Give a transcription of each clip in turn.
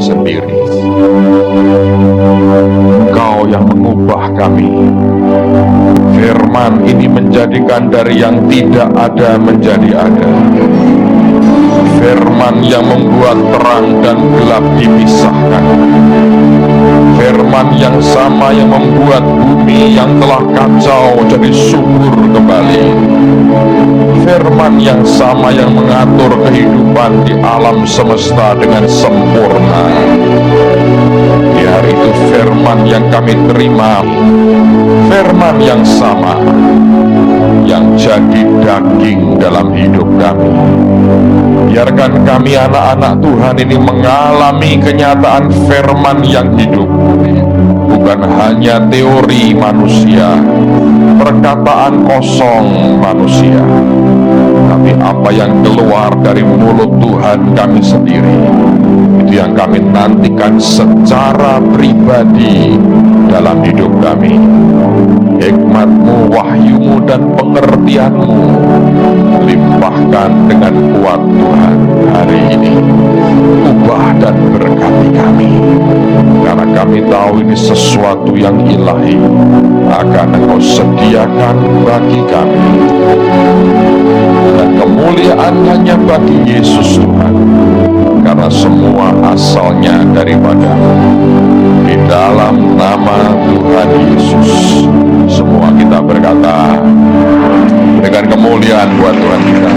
sendiri. Engkau yang mengubah kami. Firman ini menjadikan dari yang tidak ada menjadi ada. Firman yang membuat terang dan gelap dipisahkan. Firman yang sama yang membuat bumi yang telah kacau jadi subur kembali. Firman yang sama yang mengatur kehidupan di alam semesta dengan sempurna. Di hari itu firman yang kami terima, firman yang sama yang jadi daging dalam hidup kami. Biarkan kami anak-anak Tuhan ini mengalami kenyataan firman yang hidup, bukan hanya teori manusia, perkataan kosong manusia, tapi apa yang keluar dari mulut Tuhan kami sendiri, itu yang kami nantikan secara pribadi dalam hidup kami. Hikmat-Mu, wahyu-Mu, dan pengertian-Mu limpahkan dengan kuat Tuhan hari ini. Ubah dan berkati kami, karena kami tahu ini sesuatu yang ilahi akan Engkau sediakan bagi kami, dan kemuliaan hanya bagi Yesus Tuhan, karena semua asalnya daripada-Mu. Di dalam nama Tuhan Yesus semua kita berkata, dengan kemuliaan buat Tuhan kita.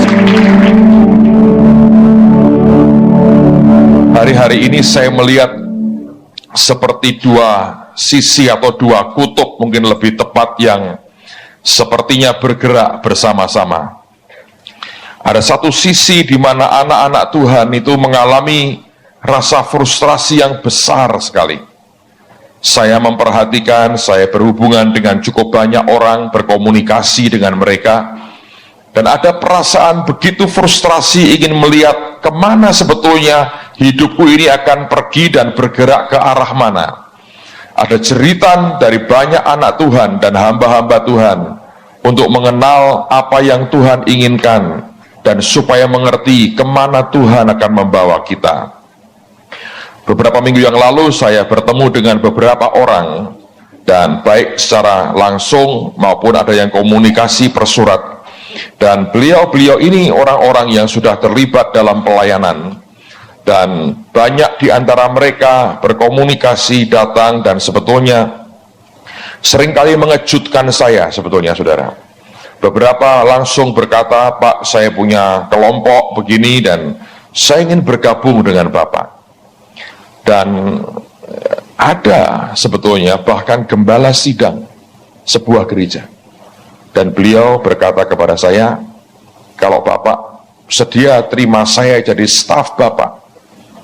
Hari-hari ini saya melihat seperti dua sisi atau dua kutub, mungkin lebih tepat, yang sepertinya bergerak bersama-sama. Ada satu sisi di mana anak-anak Tuhan itu mengalami rasa frustrasi yang besar sekali. Saya memperhatikan, saya berhubungan dengan cukup banyak orang, berkomunikasi dengan mereka, dan ada perasaan begitu frustrasi ingin melihat kemana sebetulnya hidupku ini akan pergi dan bergerak ke arah mana. Ada jeritan dari banyak anak Tuhan dan hamba-hamba Tuhan untuk mengenal apa yang Tuhan inginkan, dan supaya mengerti kemana Tuhan akan membawa kita. Beberapa minggu yang lalu saya bertemu dengan beberapa orang, dan baik secara langsung maupun ada yang komunikasi per surat, dan beliau-beliau ini orang-orang yang sudah terlibat dalam pelayanan, dan banyak di antara mereka berkomunikasi, datang, dan sebetulnya seringkali mengejutkan saya sebetulnya, saudara. Beberapa langsung berkata, "Pak, saya punya kelompok begini dan saya ingin bergabung dengan Bapak." Dan ada sebetulnya bahkan gembala sidang sebuah gereja, dan beliau berkata kepada saya, "Kalau Bapak sedia terima saya jadi staf Bapak,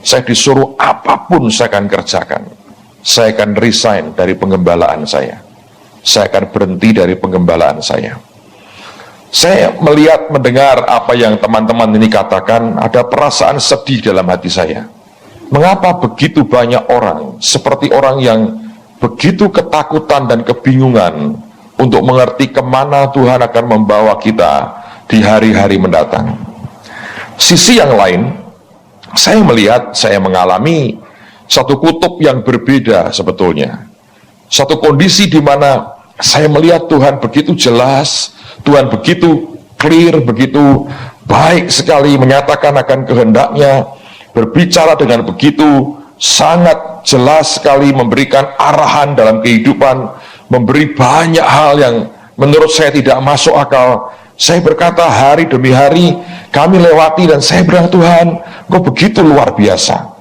saya disuruh apapun saya akan kerjakan. Saya akan resign dari penggembalaan saya akan berhenti dari penggembalaan saya." Saya melihat, mendengar apa yang teman-teman ini katakan, ada perasaan sedih dalam hati saya. Mengapa begitu banyak orang seperti orang yang begitu ketakutan dan kebingungan untuk mengerti kemana Tuhan akan membawa kita di hari-hari mendatang? Sisi yang lain, saya melihat, saya mengalami satu kutub yang berbeda sebetulnya. Satu kondisi di mana saya melihat Tuhan begitu jelas, Tuhan begitu clear, begitu baik sekali menyatakan akan kehendaknya, berbicara dengan begitu sangat jelas sekali, memberikan arahan dalam kehidupan, memberi banyak hal yang menurut saya tidak masuk akal. Saya berkata, hari demi hari kami lewati, dan saya bilang, "Tuhan, Engkau begitu luar biasa.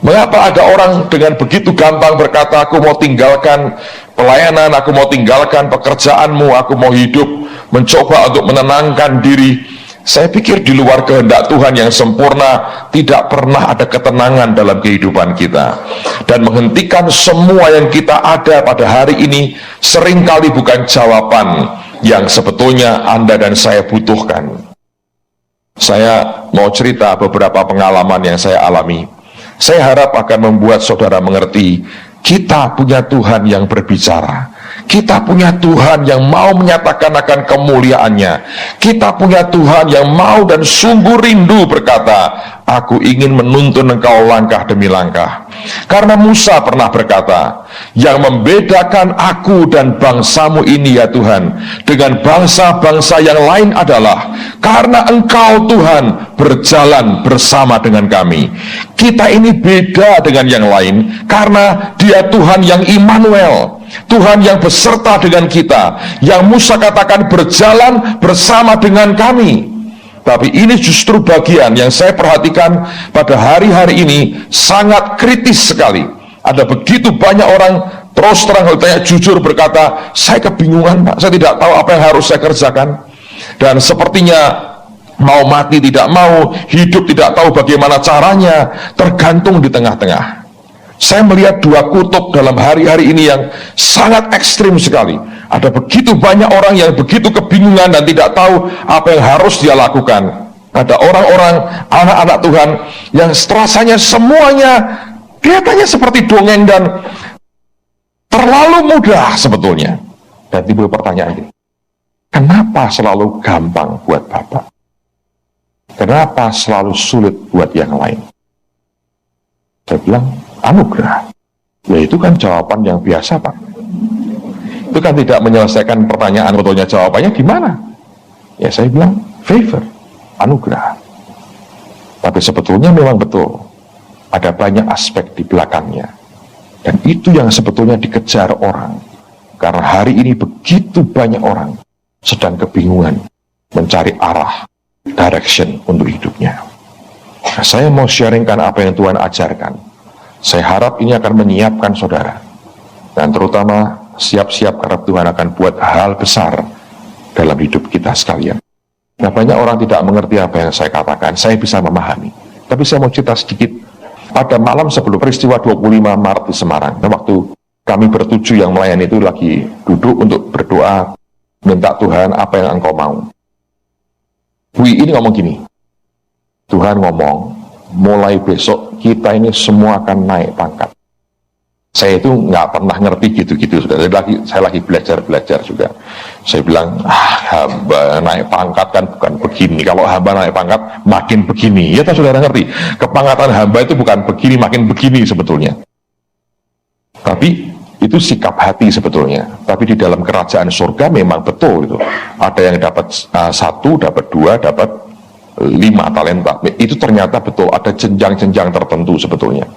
Mengapa ada orang dengan begitu gampang berkata, aku mau tinggalkan pelayanan, aku mau tinggalkan pekerjaanmu, aku mau hidup mencoba untuk menenangkan diri." Saya pikir di luar kehendak Tuhan yang sempurna tidak pernah ada ketenangan dalam kehidupan kita, dan menghentikan semua yang kita ada pada hari ini seringkali bukan jawaban yang sebetulnya Anda dan saya butuhkan. Saya mau cerita beberapa pengalaman yang saya alami. Saya harap akan membuat saudara mengerti, kita punya Tuhan yang berbicara. Kita punya Tuhan yang mau menyatakan akan kemuliaannya. Kita punya Tuhan yang mau dan sungguh rindu berkata, "Aku ingin menuntun engkau langkah demi langkah. Karena Musa pernah berkata, yang membedakan aku dan bangsamu ini ya Tuhan dengan bangsa-bangsa yang lain adalah karena Engkau Tuhan berjalan bersama dengan kami. Kita ini beda dengan yang lain karena Dia Tuhan yang Immanuel, Tuhan yang beserta dengan kita, yang Musa katakan berjalan bersama dengan kami. Tapi ini justru bagian yang saya perhatikan pada hari-hari ini sangat kritis sekali. Ada begitu banyak orang terus terang kalau tanya jujur berkata, saya kebingungan Pak, saya tidak tahu apa yang harus saya kerjakan. Dan sepertinya mau mati tidak mau, hidup tidak tahu bagaimana caranya, tergantung di tengah-tengah. Saya melihat dua kutub dalam hari-hari ini yang sangat ekstrim sekali. Ada begitu banyak orang yang begitu kebingungan dan tidak tahu apa yang harus dia lakukan. Ada orang-orang, anak-anak Tuhan yang rasanya semuanya kelihatannya seperti dongeng dan terlalu mudah sebetulnya. Dan timbul pertanyaan ini, kenapa selalu gampang buat Bapak? Kenapa selalu sulit buat yang lain? Saya bilang, anugerah. Ya itu kan jawaban yang biasa Pak. Itu kan tidak menyelesaikan pertanyaan, betulnya jawabannya gimana? Ya saya bilang favor, anugerah. Tapi sebetulnya memang betul ada banyak aspek di belakangnya. Dan itu yang sebetulnya dikejar orang. Karena hari ini begitu banyak orang sedang kebingungan mencari arah, direction untuk hidupnya. Nah, saya mau sharingkan apa yang Tuhan ajarkan. Saya harap ini akan menyiapkan saudara, dan terutama siap-siap karena Tuhan akan buat hal besar dalam hidup kita sekalian. Nah, banyak orang tidak mengerti apa yang saya katakan. Saya bisa memahami, tapi saya mau cerita sedikit. Pada malam sebelum peristiwa 25 Maret di Semarang, waktu kami bertujuh yang melayani itu lagi duduk untuk berdoa, minta Tuhan apa yang Engkau mau. Wi ini ngomong gini, Tuhan ngomong, mulai besok kita ini semua akan naik pangkat. Saya itu nggak pernah ngerti gitu-gitu, saya lagi belajar juga. Saya bilang, hamba naik pangkat kan bukan begini. Kalau hamba naik pangkat makin begini. Ya tak saudara ngerti, kepangkatan hamba itu bukan begini makin begini sebetulnya. Tapi itu sikap hati sebetulnya. Tapi di dalam kerajaan surga memang betul itu. Ada yang dapat 1, dapat 2, dapat 5 talenta. Itu ternyata betul ada jenjang-jenjang tertentu sebetulnya.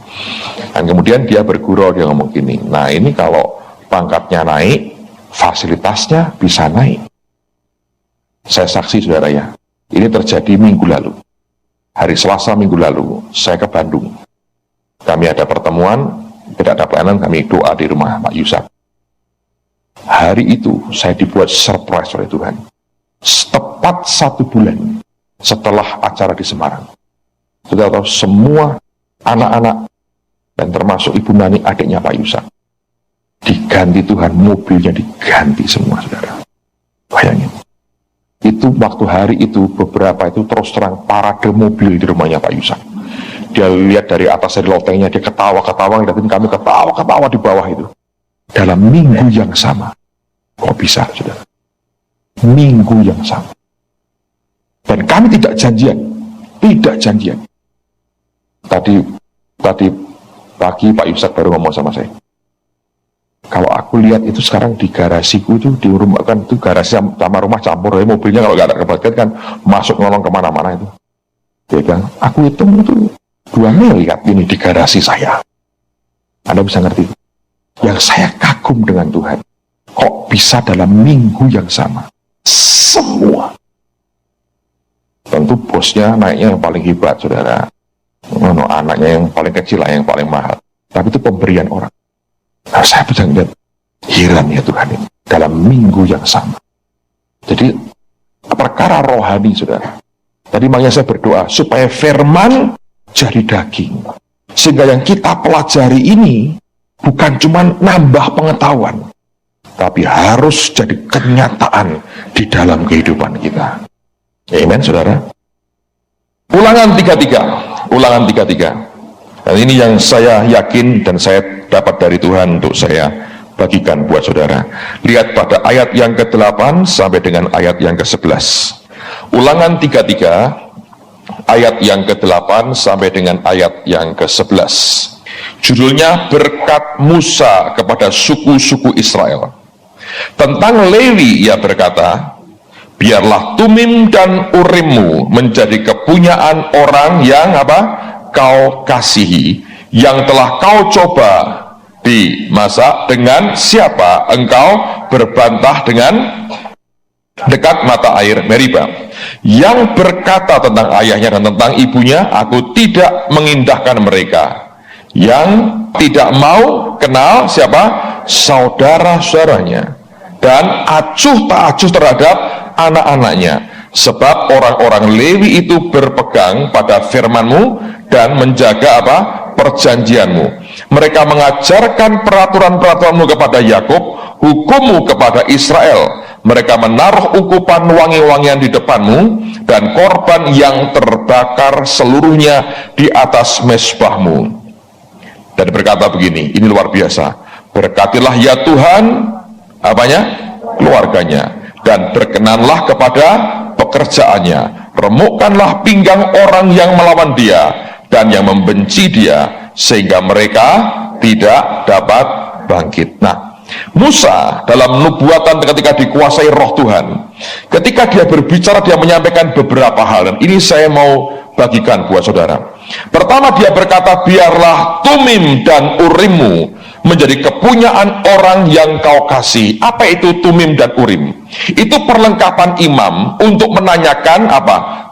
Dan kemudian dia bergurau, dia ngomong gini, nah ini kalau pangkatnya naik, fasilitasnya bisa naik. Saya saksi saudara ya, ini terjadi minggu lalu. Hari Selasa minggu lalu, saya ke Bandung. Kami ada pertemuan, tidak ada pelayanan, kami doa di rumah Pak Yusak. Hari itu saya dibuat surprise oleh Tuhan. Tepat 1 bulan setelah acara di Semarang, sudah tahu semua anak-anak dan termasuk Ibu Nani adiknya Pak Yusak diganti Tuhan, mobilnya diganti semua saudara. Bayangin, itu waktu hari itu beberapa itu terus terang parade mobil di rumahnya Pak Yusak. Dia lihat dari atas dari lotengnya, dia ketawa-ketawa, dan kami ketawa-ketawa di bawah itu. Dalam minggu yang sama, kok bisa saudara? Minggu yang sama. Dan kami tidak janjian. Tadi pagi Pak Yusak baru ngomong sama saya. Kalau aku lihat itu sekarang di garasiku itu, di rumah kan itu garasi sama rumah campur, ya mobilnya kalau nggak ada kebaikan kan masuk ngolong kemana-mana itu. Dia bilang, aku hitung itu 2 miliar ini di garasi saya. Anda bisa ngerti? Yang saya kagum dengan Tuhan, kok bisa dalam minggu yang sama semua. Tentu bosnya naiknya yang paling hebat saudara, anaknya yang paling kecil lah, yang paling mahal. Tapi itu pemberian orang. Nah, saya bisa lihat, heran ya Tuhan ini dalam minggu yang sama. Jadi perkara rohani saudara. Tadi makanya saya berdoa supaya firman jadi daging, sehingga yang kita pelajari ini bukan cuma nambah pengetahuan, tapi harus jadi kenyataan di dalam kehidupan kita. Amen saudara. Ulangan 33. Dan ini yang saya yakin dan saya dapat dari Tuhan untuk saya bagikan buat saudara. Lihat pada ayat yang ke-8 sampai dengan ayat yang ke-11. Ulangan 33 ayat yang ke-8 sampai dengan ayat yang ke-11. Judulnya berkat Musa kepada suku-suku Israel. Tentang Lewi ia berkata, biarlah Tumim dan Urimmu menjadi kepunyaan orang yang kau kasihi, yang telah kau coba di masa dengan siapa engkau berbantah dengan dekat mata air Meriba, yang berkata tentang ayahnya dan tentang ibunya, aku tidak mengindahkan mereka, yang tidak mau kenal siapa saudara-saudaranya, dan acuh tak acuh terhadap anak-anaknya, sebab orang-orang Lewi itu berpegang pada firman-Mu dan menjaga perjanjian-Mu. Mereka mengajarkan peraturan-peraturan-Mu kepada Yakub, hukum-Mu kepada Israel. Mereka menaruh ukupan wangi-wangian di depan-Mu dan korban yang terbakar seluruhnya di atas mezbah-Mu. Dan berkata begini, ini luar biasa, berkatilah ya Tuhan keluarganya, dan berkenanlah kepada pekerjaannya, remukkanlah pinggang orang yang melawan dia dan yang membenci dia, sehingga mereka tidak dapat bangkit. Nah, Musa dalam nubuatan ketika dikuasai roh Tuhan, ketika dia berbicara, dia menyampaikan beberapa hal, dan ini saya mau bagikan buat saudara. Pertama, dia berkata, biarlah Tumim dan Urimmu menjadi kepunyaan orang yang kau kasih. Apa itu Tumim dan Urim? Itu perlengkapan imam untuk menanyakan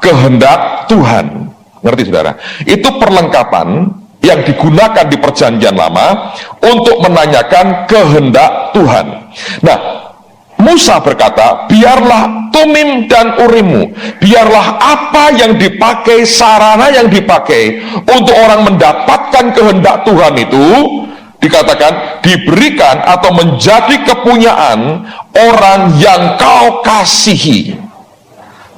kehendak Tuhan. Ngerti saudara? Itu perlengkapan yang digunakan di perjanjian lama untuk menanyakan kehendak Tuhan. Nah, Musa berkata, biarlah Tumim dan Urimmu, biarlah apa yang dipakai, sarana yang dipakai untuk orang mendapatkan kehendak Tuhan itu, dikatakan diberikan atau menjadi kepunyaan orang yang kau kasihi.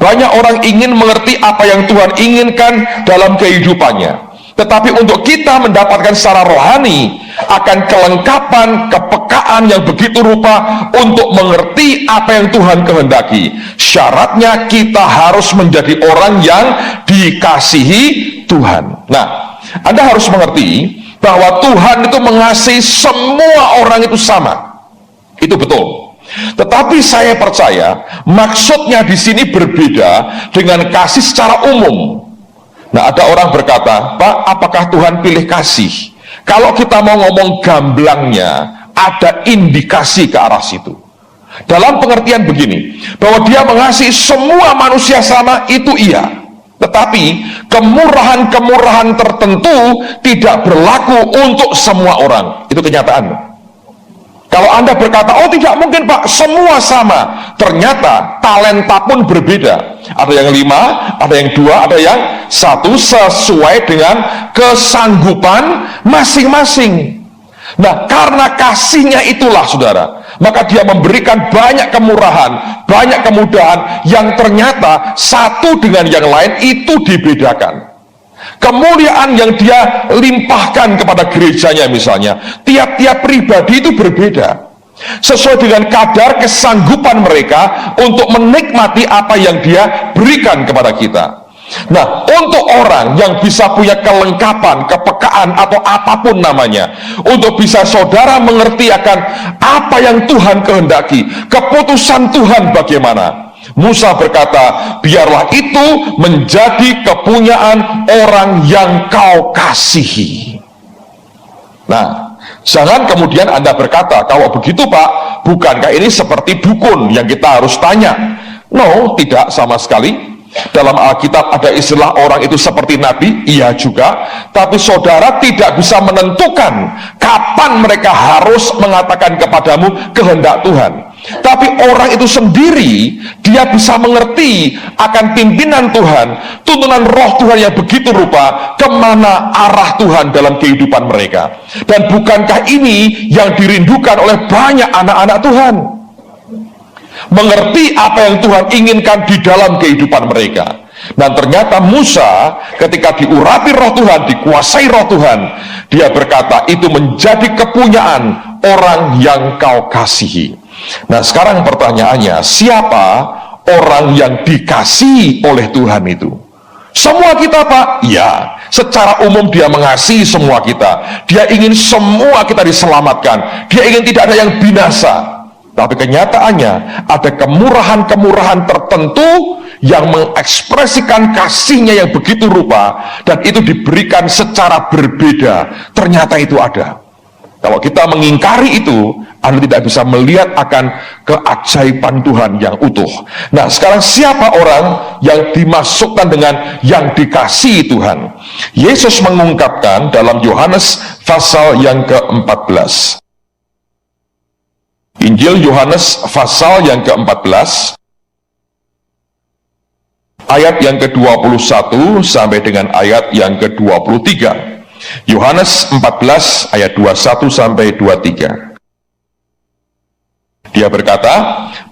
Banyak orang ingin mengerti apa yang Tuhan inginkan dalam kehidupannya, tetapi untuk kita mendapatkan secara rohani akan kelengkapan, kepekaan yang begitu rupa untuk mengerti apa yang Tuhan kehendaki, syaratnya kita harus menjadi orang yang dikasihi Tuhan. Nah, Anda harus mengerti bahwa Tuhan itu mengasihi semua orang itu sama. Itu betul. Tetapi saya percaya maksudnya di sini berbeda dengan kasih secara umum. Nah, ada orang berkata, Pak, apakah Tuhan pilih kasih? Kalau kita mau ngomong gamblangnya, ada indikasi ke arah situ. Dalam pengertian begini, bahwa dia mengasihi semua manusia sama, itu iya. Tetapi kemurahan-kemurahan tertentu tidak berlaku untuk semua orang. Itu kenyataan. Kalau Anda berkata, oh tidak mungkin Pak, semua sama, ternyata talenta pun berbeda. Ada yang 5, ada yang 2, ada yang 1, sesuai dengan kesanggupan masing-masing. Nah, karena kasihnya itulah saudara, maka dia memberikan banyak kemurahan, banyak kemudahan yang ternyata satu dengan yang lain itu dibedakan. Kemuliaan yang dia limpahkan kepada gerejanya misalnya, tiap-tiap pribadi itu berbeda sesuai dengan kadar kesanggupan mereka untuk menikmati apa yang dia berikan kepada kita. Nah, untuk orang yang bisa punya kelengkapan, kepekaan atau apapun namanya, untuk bisa saudara mengerti akan apa yang Tuhan kehendaki, keputusan Tuhan bagaimana, Musa berkata, biarlah itu menjadi kepunyaan orang yang kau kasihi. Nah, jangan kemudian Anda berkata, kalau begitu Pak, bukankah ini seperti dukun yang kita harus tanya? No, tidak sama sekali. Dalam Alkitab ada istilah orang itu seperti nabi, iya juga, tapi saudara tidak bisa menentukan kapan mereka harus mengatakan kepadamu kehendak Tuhan. Tapi orang itu sendiri, dia bisa mengerti akan pimpinan Tuhan, tuntunan roh Tuhan yang begitu rupa, kemana arah Tuhan dalam kehidupan mereka. Dan bukankah ini yang dirindukan oleh banyak anak-anak Tuhan? Mengerti apa yang Tuhan inginkan di dalam kehidupan mereka. Dan ternyata Musa ketika diurapi roh Tuhan, dikuasai roh Tuhan, dia berkata itu menjadi kepunyaan orang yang kau kasihi. Nah, sekarang pertanyaannya, siapa orang yang dikasihi oleh Tuhan itu? Semua kita, Pak? Ya, secara umum dia mengasihi semua kita. Dia ingin semua kita diselamatkan. Dia ingin tidak ada yang binasa. Tapi kenyataannya ada kemurahan-kemurahan tertentu yang mengekspresikan kasihnya yang begitu rupa, dan itu diberikan secara berbeda. Ternyata itu ada. Kalau kita mengingkari itu, Anda tidak bisa melihat akan keajaiban Tuhan yang utuh. Nah, sekarang siapa orang yang dimasukkan dengan yang dikasihi Tuhan? Yesus mengungkapkan dalam Yohanes pasal yang ke-14. Injil Yohanes pasal yang ke-14, ayat yang ke-21 sampai dengan ayat yang ke-23. Yohanes 14 ayat 21 sampai 23. Dia berkata,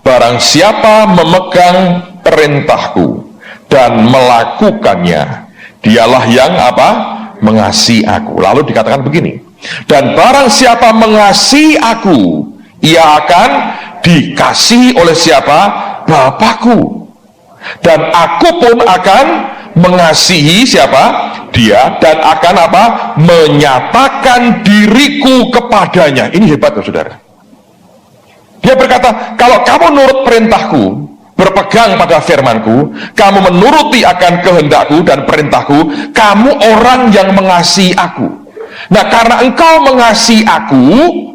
barang siapa memegang perintahku dan melakukannya, dialah yang apa? Mengasihi aku. Lalu dikatakan begini, dan barang siapa mengasihi aku, ia akan dikasihi oleh siapa? Bapakku. Dan aku pun akan mengasihi siapa? Dia, dan akan apa? Menyatakan diriku kepadanya. Ini hebat, saudara. Dia berkata, kalau kamu nurut perintahku, berpegang pada firmanku, kamu menuruti akan kehendakku dan perintahku, kamu orang yang mengasihi aku. Nah, karena engkau mengasihi aku,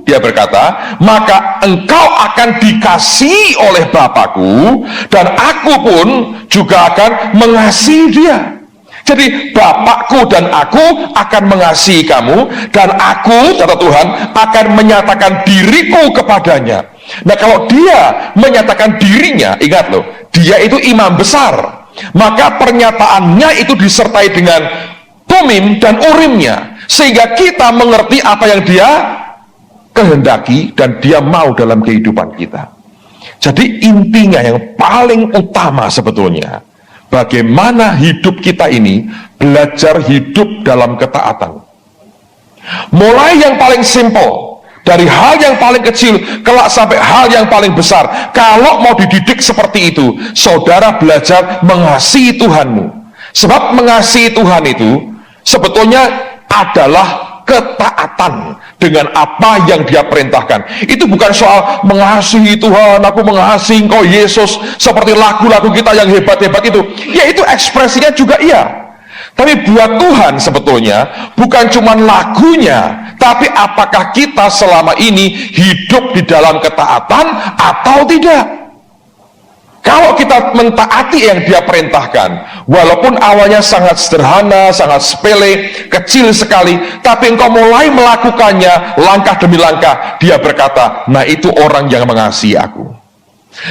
dia berkata, maka engkau akan dikasihi oleh Bapakku, dan aku pun juga akan mengasihi dia. Jadi Bapakku dan aku akan mengasihi kamu, dan aku, kata Tuhan, akan menyatakan diriku kepadanya. Nah, kalau dia menyatakan dirinya, ingat loh, dia itu imam besar, maka pernyataannya itu disertai dengan tumim dan urimnya, sehingga kita mengerti apa yang dia kehendaki dan dia mau dalam kehidupan kita. Jadi intinya yang paling utama sebetulnya, bagaimana hidup kita ini belajar hidup dalam ketaatan. Mulai yang paling simple, dari hal yang paling kecil kelak sampai hal yang paling besar. Kalau mau dididik seperti itu, saudara belajar mengasihi Tuhanmu. Sebab mengasihi Tuhan itu sebetulnya adalah ketaatan dengan apa yang dia perintahkan. Itu bukan soal mengasihi Tuhan, aku mengasihi engkau Yesus, seperti lagu-lagu kita yang hebat-hebat itu. Ya, itu ekspresinya juga iya. Tapi buat Tuhan sebetulnya bukan cuma lagunya, tapi apakah kita selama ini hidup di dalam ketaatan atau tidak. Kalau kita mentaati yang dia perintahkan, walaupun awalnya sangat sederhana, sangat sepele, kecil sekali, tapi engkau mulai melakukannya langkah demi langkah, dia berkata, nah itu orang yang mengasihi aku.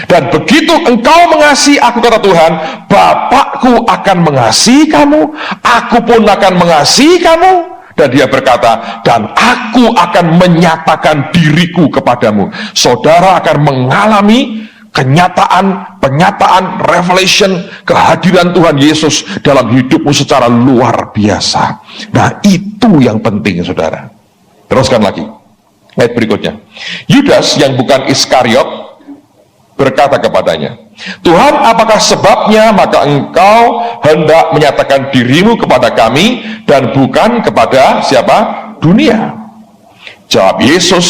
Dan begitu engkau mengasihi aku, kata Tuhan, Bapakku akan mengasihi kamu, aku pun akan mengasihi kamu. Dan dia berkata, dan aku akan menyatakan diriku kepadamu. Saudara akan mengalami penyataan, revelation, kehadiran Tuhan Yesus dalam hidupmu secara luar biasa. Nah, itu yang penting, saudara. Teruskan lagi, ayat berikutnya. Yudas yang bukan Iskariot berkata kepadanya, Tuhan, apakah sebabnya maka engkau hendak menyatakan dirimu kepada kami dan bukan kepada siapa? Dunia. Jawab Yesus,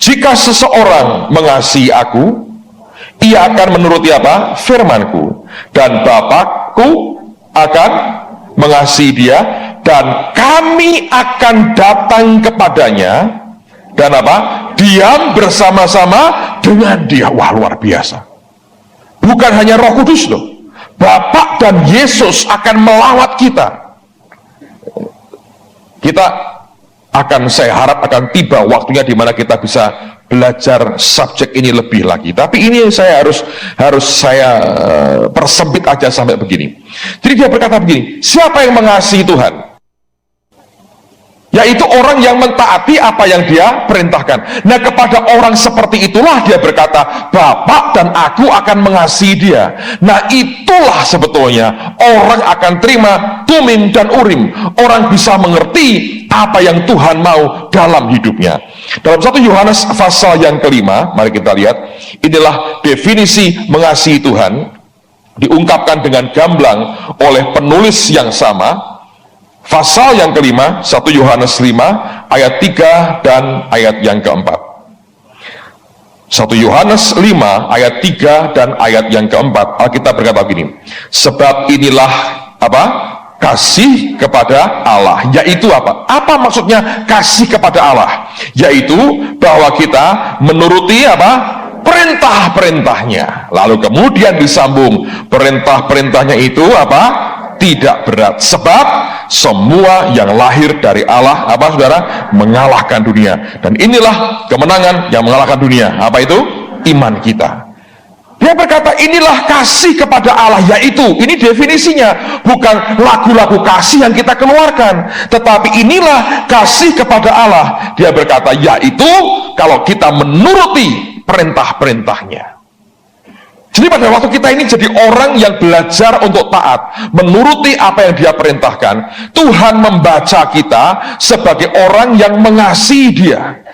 jika seseorang mengasihi aku, ia akan menuruti apa? Firmanku, dan Bapakku akan mengasihi dia, dan kami akan datang kepadanya dan apa? Diam bersama-sama dengan dia. Wah, luar biasa. Bukan hanya Roh Kudus loh, Bapa dan Yesus akan melawat kita. Saya harap akan tiba waktunya di mana kita bisa belajar subjek ini lebih lagi. Tapi ini saya harus saya persempit aja sampai begini. Jadi dia berkata begini, siapa yang mengasihi Tuhan? Yaitu orang yang mentaati apa yang dia perintahkan. Nah, kepada orang seperti itulah dia berkata, Bapa dan aku akan mengasihi dia. Nah, itulah sebetulnya orang akan terima tumim dan urim. Orang bisa mengerti apa yang Tuhan mau dalam hidupnya. Dalam 1 Yohanes pasal yang kelima, mari kita lihat, inilah definisi mengasihi Tuhan. diungkapkan dengan gamblang oleh penulis yang sama. Pasal yang kelima, 1 Yohanes 5 ayat 3 dan ayat yang keempat. 1 Yohanes 5 ayat 3 dan ayat yang keempat, Alkitab berkata begini, sebab inilah apa? Kasih kepada Allah, yaitu apa? Apa maksudnya kasih kepada Allah? Yaitu bahwa kita menuruti apa? Perintah-perintahnya. Lalu kemudian disambung, perintah-perintahnya itu apa? Tidak berat, sebab semua yang lahir dari Allah apa saudara? Mengalahkan dunia. Dan inilah kemenangan yang mengalahkan dunia. Apa itu? Iman kita. Dia berkata inilah kasih kepada Allah, yaitu, ini definisinya, bukan lagu-lagu kasih yang kita keluarkan, tetapi inilah kasih kepada Allah. Dia berkata yaitu kalau kita menuruti perintah-perintahnya. Jadi pada waktu kita ini jadi orang yang belajar untuk taat, menuruti apa yang dia perintahkan, Tuhan membaca kita sebagai orang yang mengasihi dia.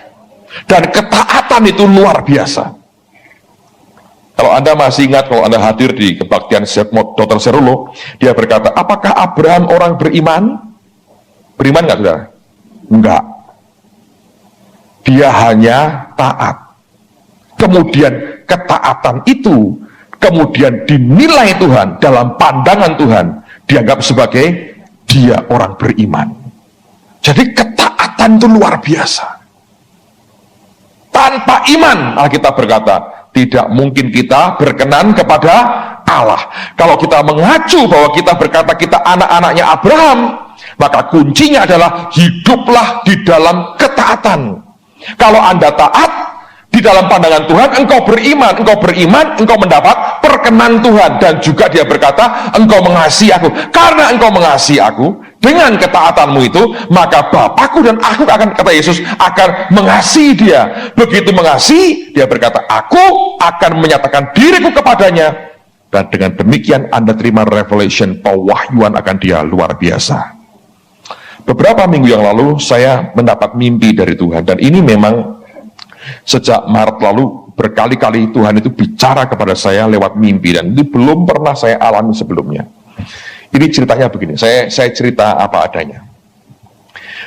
Dan ketaatan itu luar biasa. Kalau Anda masih ingat, kalau Anda hadir di kebaktian Dr. Serulo, dia berkata, apakah Abraham orang beriman? Beriman nggak saudara? Enggak. Dia hanya taat. Kemudian ketaatan itu kemudian dinilai Tuhan dalam pandangan Tuhan, dianggap sebagai dia orang beriman. Jadi ketaatan itu luar biasa. Tanpa iman, Alkitab berkata, tidak mungkin kita berkenan kepada Allah. Kalau kita mengacu bahwa kita berkata kita anak-anaknya Abraham, maka kuncinya adalah hiduplah di dalam ketaatan. Kalau Anda taat di dalam pandangan Tuhan, engkau beriman, engkau mendapat perkenan Tuhan. Dan juga dia berkata, engkau mengasihi aku. Karena engkau mengasihi aku, dengan ketaatanmu itu, maka Bapakku dan aku akan, kata Yesus, akan mengasihi dia. Begitu mengasihi, dia berkata, aku akan menyatakan diriku kepadanya. Dan dengan demikian Anda terima revelation, pewahyuan akan dia luar biasa. Beberapa minggu yang lalu, saya mendapat mimpi dari Tuhan. Dan ini memang sejak Maret lalu berkali-kali Tuhan itu bicara kepada saya lewat mimpi, dan ini belum pernah saya alami sebelumnya. Ini ceritanya begini, saya cerita apa adanya.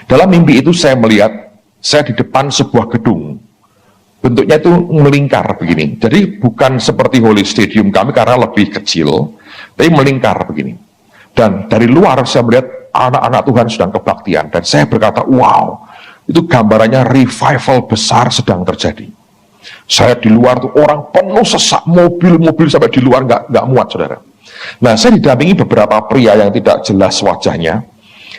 Dalam mimpi itu saya melihat saya di depan sebuah gedung, bentuknya itu melingkar begini. Jadi bukan seperti Holy Stadium kami karena lebih kecil, tapi melingkar begini. Dan dari luar saya melihat anak-anak Tuhan sedang kebaktian, dan saya berkata, wow, itu gambarannya revival besar sedang terjadi. Saya di luar tuh orang penuh sesak, mobil-mobil sampai di luar nggak muat saudara. Nah, saya didampingi beberapa pria yang tidak jelas wajahnya.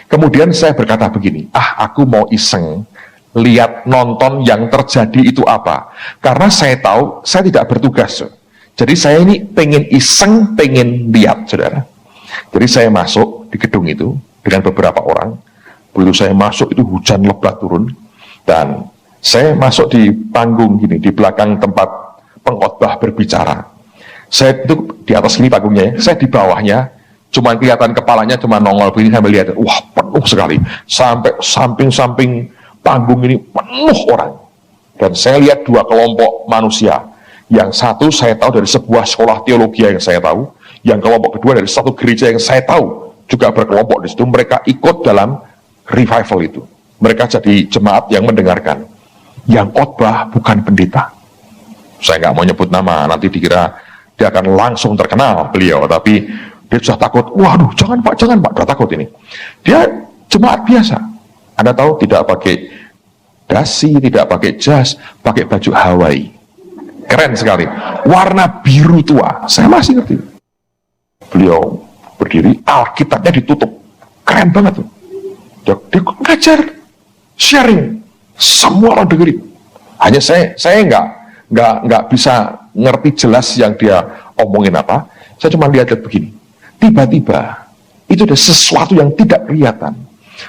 Kemudian saya berkata begini, aku mau iseng lihat nonton yang terjadi itu apa. Karena saya tahu saya tidak bertugas. Jadi saya ini pengen iseng, pengen lihat saudara. Jadi saya masuk di gedung itu dengan beberapa orang. Begitu saya masuk itu hujan lebat turun, dan saya masuk di panggung gini, di belakang tempat pengkhotbah berbicara. Saya itu di atas ini panggungnya, saya di bawahnya, cuma kelihatan kepalanya cuma nongol begini, sambil lihat, wah penuh sekali, sampai samping-samping panggung ini penuh orang. Dan saya lihat dua kelompok manusia, yang satu saya tahu dari sebuah sekolah teologi yang saya tahu, yang kelompok kedua dari satu gereja yang saya tahu juga berkelompok di situ. Mereka ikut dalam revival itu. Mereka jadi jemaat yang mendengarkan. Yang khotbah bukan pendeta. Saya nggak mau nyebut nama, nanti dikira dia akan langsung terkenal beliau, tapi dia sudah takut. Waduh, jangan pak, udah takut ini. Dia jemaat biasa. Anda tahu, tidak pakai dasi, tidak pakai jas, pakai baju Hawaii. Keren sekali. Warna biru tua. Saya masih ngerti. Beliau berdiri, Alkitabnya ditutup. Keren banget tuh. Dia ngajar, sharing, semua orang dengerin. Hanya saya nggak bisa ngerti jelas yang dia omongin apa. Saya cuma lihat begini. Tiba-tiba itu ada sesuatu yang tidak kelihatan,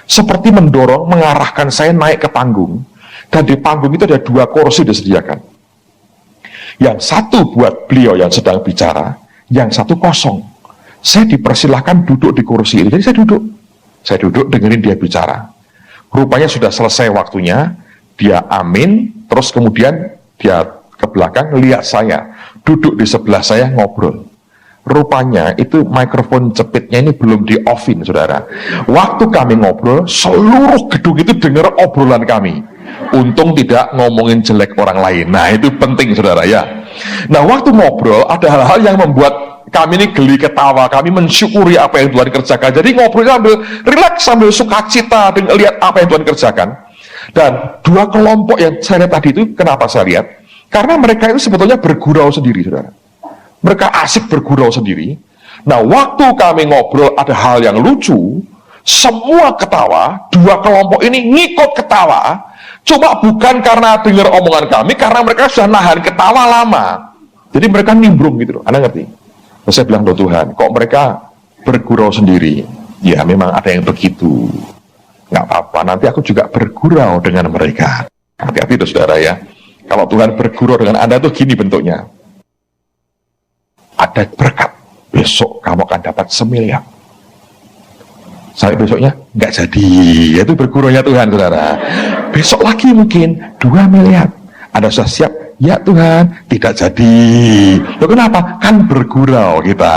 seperti mendorong, mengarahkan saya naik ke panggung. Dan di panggung itu ada dua kursi disediakan. Yang satu buat beliau yang sedang bicara, yang satu kosong. Saya dipersilahkan duduk di kursi ini. Jadi saya duduk dengerin dia bicara. Rupanya sudah selesai waktunya, dia amin, terus kemudian dia ke belakang lihat saya duduk di sebelah saya ngobrol. rupanya itu mikrofon jepitnya ini belum di offin, saudara. Waktu kami ngobrol, seluruh gedung itu dengar obrolan kami. Untung tidak ngomongin jelek orang lain. Nah, itu penting, saudara, ya. Nah, waktu ngobrol ada hal-hal yang membuat kami ini geli ketawa, kami mensyukuri apa yang Tuhan kerjakan. Jadi ngobrol sambil rileks, sambil sukacita dengan lihat apa yang Tuhan kerjakan. Dan dua kelompok yang saya lihat tadi itu, kenapa saya lihat? Karena mereka itu sebetulnya bergurau sendiri, saudara. Mereka asik bergurau sendiri. Nah, waktu kami ngobrol ada hal yang lucu, semua ketawa, dua kelompok ini ngikut ketawa, cuma bukan karena dengar omongan kami, karena mereka sudah nahan ketawa lama. Jadi mereka nimbrung gitu loh, Anda ngerti? Terus saya bilang, loh Tuhan, kok mereka bergurau sendiri? Ya memang ada yang begitu. Nggak apa-apa, nanti aku juga bergurau dengan mereka. Hati-hati tuh saudara ya. Kalau Tuhan bergurau dengan Anda tuh gini bentuknya. Ada berkat, besok kamu akan dapat 1 miliar. Sampai besoknya nggak jadi, itu berguraunya Tuhan, saudara. Besok lagi mungkin 2 miliar. Anda sudah siap? Ya Tuhan, tidak jadi. Loh kenapa? Kan bergurau kita.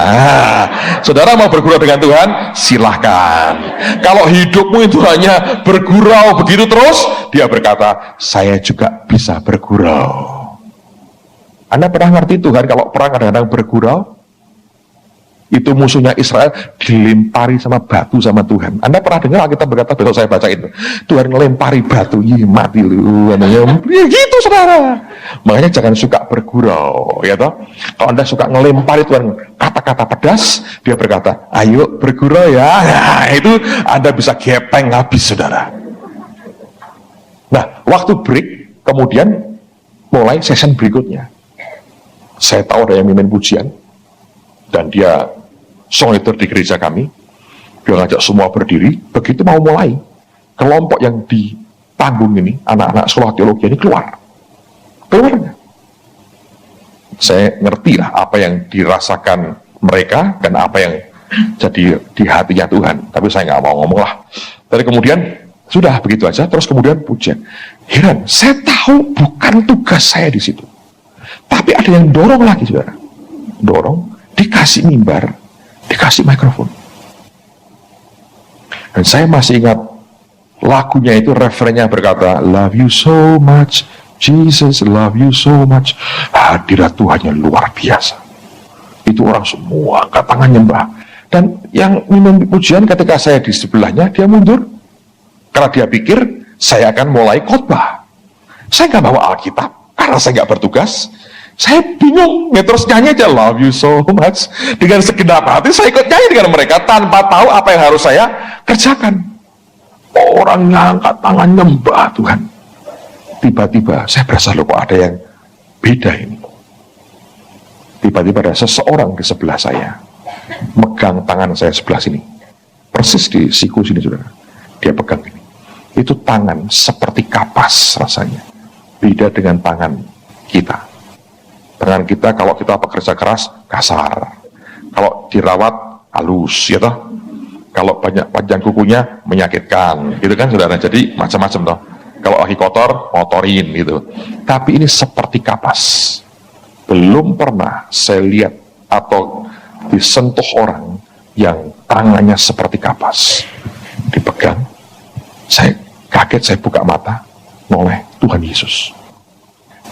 Saudara mau bergurau dengan Tuhan? Silahkan. Kalau hidupmu itu hanya bergurau begitu terus, dia berkata, saya juga bisa bergurau. Anda pernah ngerti Tuhan kalau perang kadang-kadang bergurau? Itu musuhnya Israel dilempari sama batu sama Tuhan. Anda pernah dengar Alkitab berkata, besok saya baca itu, Tuhan ngelempari batu, mati lu. Ya gitu saudara. Makanya jangan suka bergurau, ya toh. Kalau Anda suka ngelempari Tuhan kata-kata pedas, dia berkata, ayo bergurau ya. Nah, itu Anda bisa gepeng habis, saudara. Nah, waktu break, kemudian mulai session berikutnya. Saya tahu ada yang mimpin pujian, dan dia song leader di gereja kami. Dia ngajak semua berdiri. Begitu mau mulai, kelompok yang di panggung ini, anak-anak sekolah teologi ini keluar. Saya ngerti lah apa yang dirasakan mereka dan apa yang jadi di hatinya Tuhan. Tapi saya nggak mau ngomong lah. Tapi kemudian sudah begitu aja. Terus kemudian pujian. Heran, saya tahu bukan tugas saya di situ. Tapi ada yang dorong lagi, saudara. Dorong, dikasih mimbar, dikasih mikrofon. Dan saya masih ingat lagunya itu, refrennya berkata, love you so much, Jesus love you so much. Hadirat Tuhannya luar biasa. Itu orang semua angkat tangan nyembah. Dan yang mimpin pujian ketika saya di sebelahnya, dia mundur. Karena dia pikir saya akan mulai khotbah. Saya nggak bawa Alkitab, karena saya nggak bertugas. Saya bingung, ya terus nyanyi aja, love you so much. Dengan segenap hati saya ikut nyanyi dengan mereka, tanpa tahu apa yang harus saya kerjakan. Orangnya angkat tangan nyembah Tuhan. Tiba-tiba saya berasa, loh kok ada yang beda ini. Tiba-tiba ada seseorang di sebelah saya, megang tangan saya sebelah sini. Persis di siku sini, saudara. Dia pegang ini. Itu tangan seperti kapas rasanya. Beda dengan tangan kita. Tangan kita kalau kita bekerja keras, kasar. Kalau dirawat, halus, ya toh. Kalau banyak panjang kukunya, menyakitkan, gitu kan, saudara. Jadi macam-macam toh. Kalau lagi kotor, motorin, gitu. Tapi ini seperti kapas. Belum pernah saya lihat atau disentuh orang yang tangannya seperti kapas. Dipegang, saya kaget, saya buka mata, noleh Tuhan Yesus.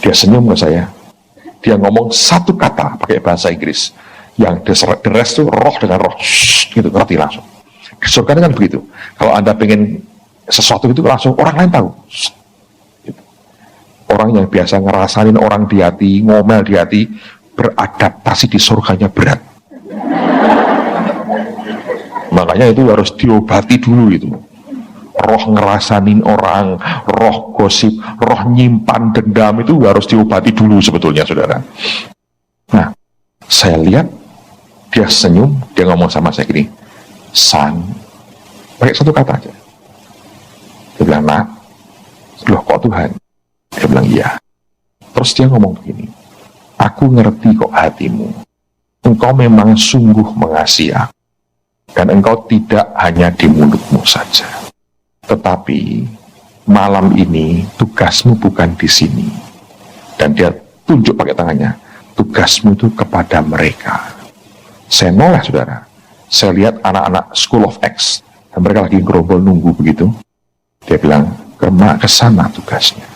Dia senyum ke saya. Dia ngomong satu kata pakai bahasa Inggris, yang the rest itu roh dengan roh, gitu, ngerti langsung. Di surga kan begitu. Kalau Anda pengen sesuatu itu langsung orang lain tahu. Gitu. Orang yang biasa ngerasain orang di hati, ngomel di hati, beradaptasi di surganya berat. Makanya itu harus diobati dulu itu. Roh ngerasain orang, roh gosip, roh nyimpan dendam itu harus diobati dulu sebetulnya, saudara. Nah, saya lihat dia senyum, dia ngomong sama saya gini, San, pakai satu kata aja. Dia bilang, nak, loh kok Tuhan? Dia bilang, iya. Terus dia ngomong begini, aku ngerti kok hatimu. Engkau memang sungguh mengasihi aku. Dan engkau tidak hanya di mulutmu saja. Tetapi malam ini tugasmu bukan di sini. Dan dia tunjuk pakai tangannya, tugasmu itu kepada mereka. Saya noleh, saudara. Saya lihat anak-anak School of X, dan mereka lagi gerombol nunggu begitu. Dia bilang, ke sana tugasnya.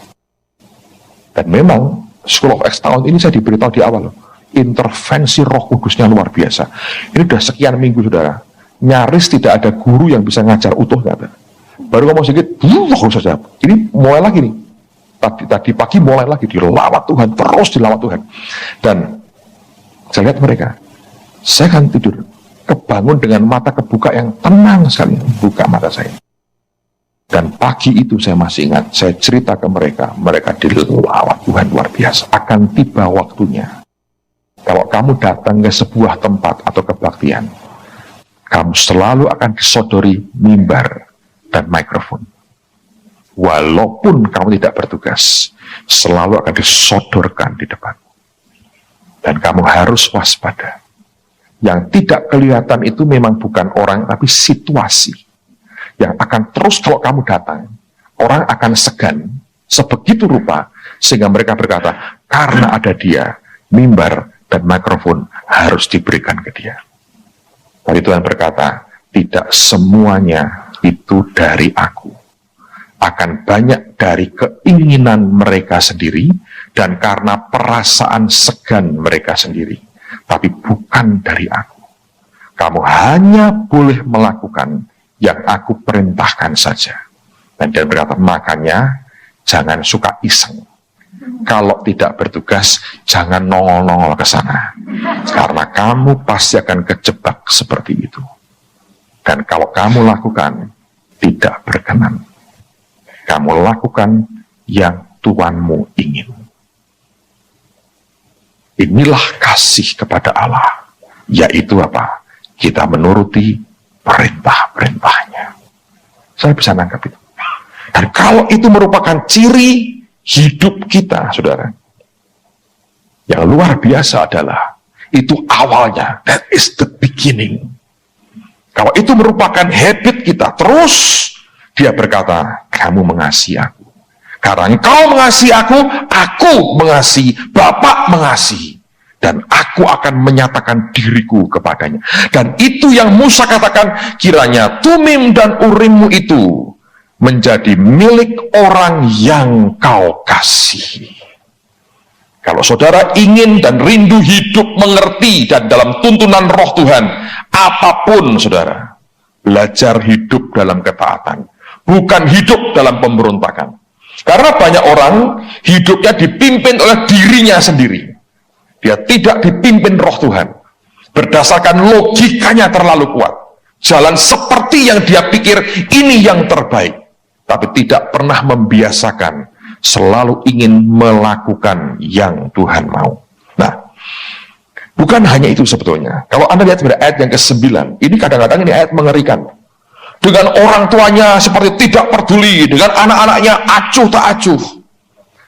Dan memang School of X tahun ini saya diberitahu di awal, intervensi Roh Kudusnya luar biasa. Ini udah sekian minggu, saudara. Nyaris tidak ada guru yang bisa ngajar utuh, kata. Baru ngomong sedikit, saja. Ini mulai lagi nih. Tadi pagi mulai lagi dilawat Tuhan, terus dilawat Tuhan. Dan saya lihat mereka, saya kan tidur, kebangun dengan mata kebuka yang tenang sekali, buka mata saya. Dan pagi itu saya masih ingat, saya cerita ke mereka dilawat Tuhan luar biasa. Akan tiba waktunya, kalau kamu datang ke sebuah tempat atau kebaktian, kamu selalu akan disodori mimbar dan mikrofon. Walaupun kamu tidak bertugas, selalu akan disodorkan di depan. Dan kamu harus waspada. Yang tidak kelihatan itu memang bukan orang, tapi situasi. Yang akan terus kalau kamu datang, orang akan segan, sebegitu rupa, sehingga mereka berkata, karena ada dia, mimbar dan mikrofon harus diberikan ke dia. Tadi Tuhan berkata, tidak semuanya itu dari aku. Akan banyak dari keinginan mereka sendiri, dan karena perasaan segan mereka sendiri. Tapi bukan dari aku. Kamu hanya boleh melakukan yang aku perintahkan saja. Dan dia berkata, makanya jangan suka iseng. Kalau tidak bertugas, jangan nongol-nongol ke sana. Karena kamu pasti akan kejebak seperti itu. Dan kalau kamu lakukan, tidak berkenan. Kamu lakukan yang Tuhanmu ingin. Inilah kasih kepada Allah. Yaitu apa? Kita menuruti perintah-perintahnya. Saya bisa nangkap itu. Dan kalau itu merupakan ciri hidup kita, saudara, yang luar biasa adalah itu awalnya, that is the beginning. Kalau itu merupakan habit kita, terus dia berkata, kamu mengasihi aku. Karena engkau mengasihi aku mengasihi, Bapa mengasihi. Dan aku akan menyatakan diriku kepadanya. Dan itu yang Musa katakan, kiranya Tumim dan Urimmu itu menjadi milik orang yang kau kasihi. Kalau saudara ingin dan rindu hidup mengerti dan dalam tuntunan Roh Tuhan, apapun saudara, belajar hidup dalam ketaatan, bukan hidup dalam pemberontakan. Karena banyak orang hidupnya dipimpin oleh dirinya sendiri. Dia tidak dipimpin Roh Tuhan. Berdasarkan logikanya terlalu kuat. Jalan seperti yang dia pikir ini yang terbaik. Tapi tidak pernah membiasakan selalu ingin melakukan yang Tuhan mau. Nah, bukan hanya itu sebetulnya. Kalau Anda lihat pada ayat yang ke-9, ini kadang-kadang ini ayat mengerikan. Dengan orang tuanya seperti tidak peduli, dengan anak-anaknya acuh tak acuh.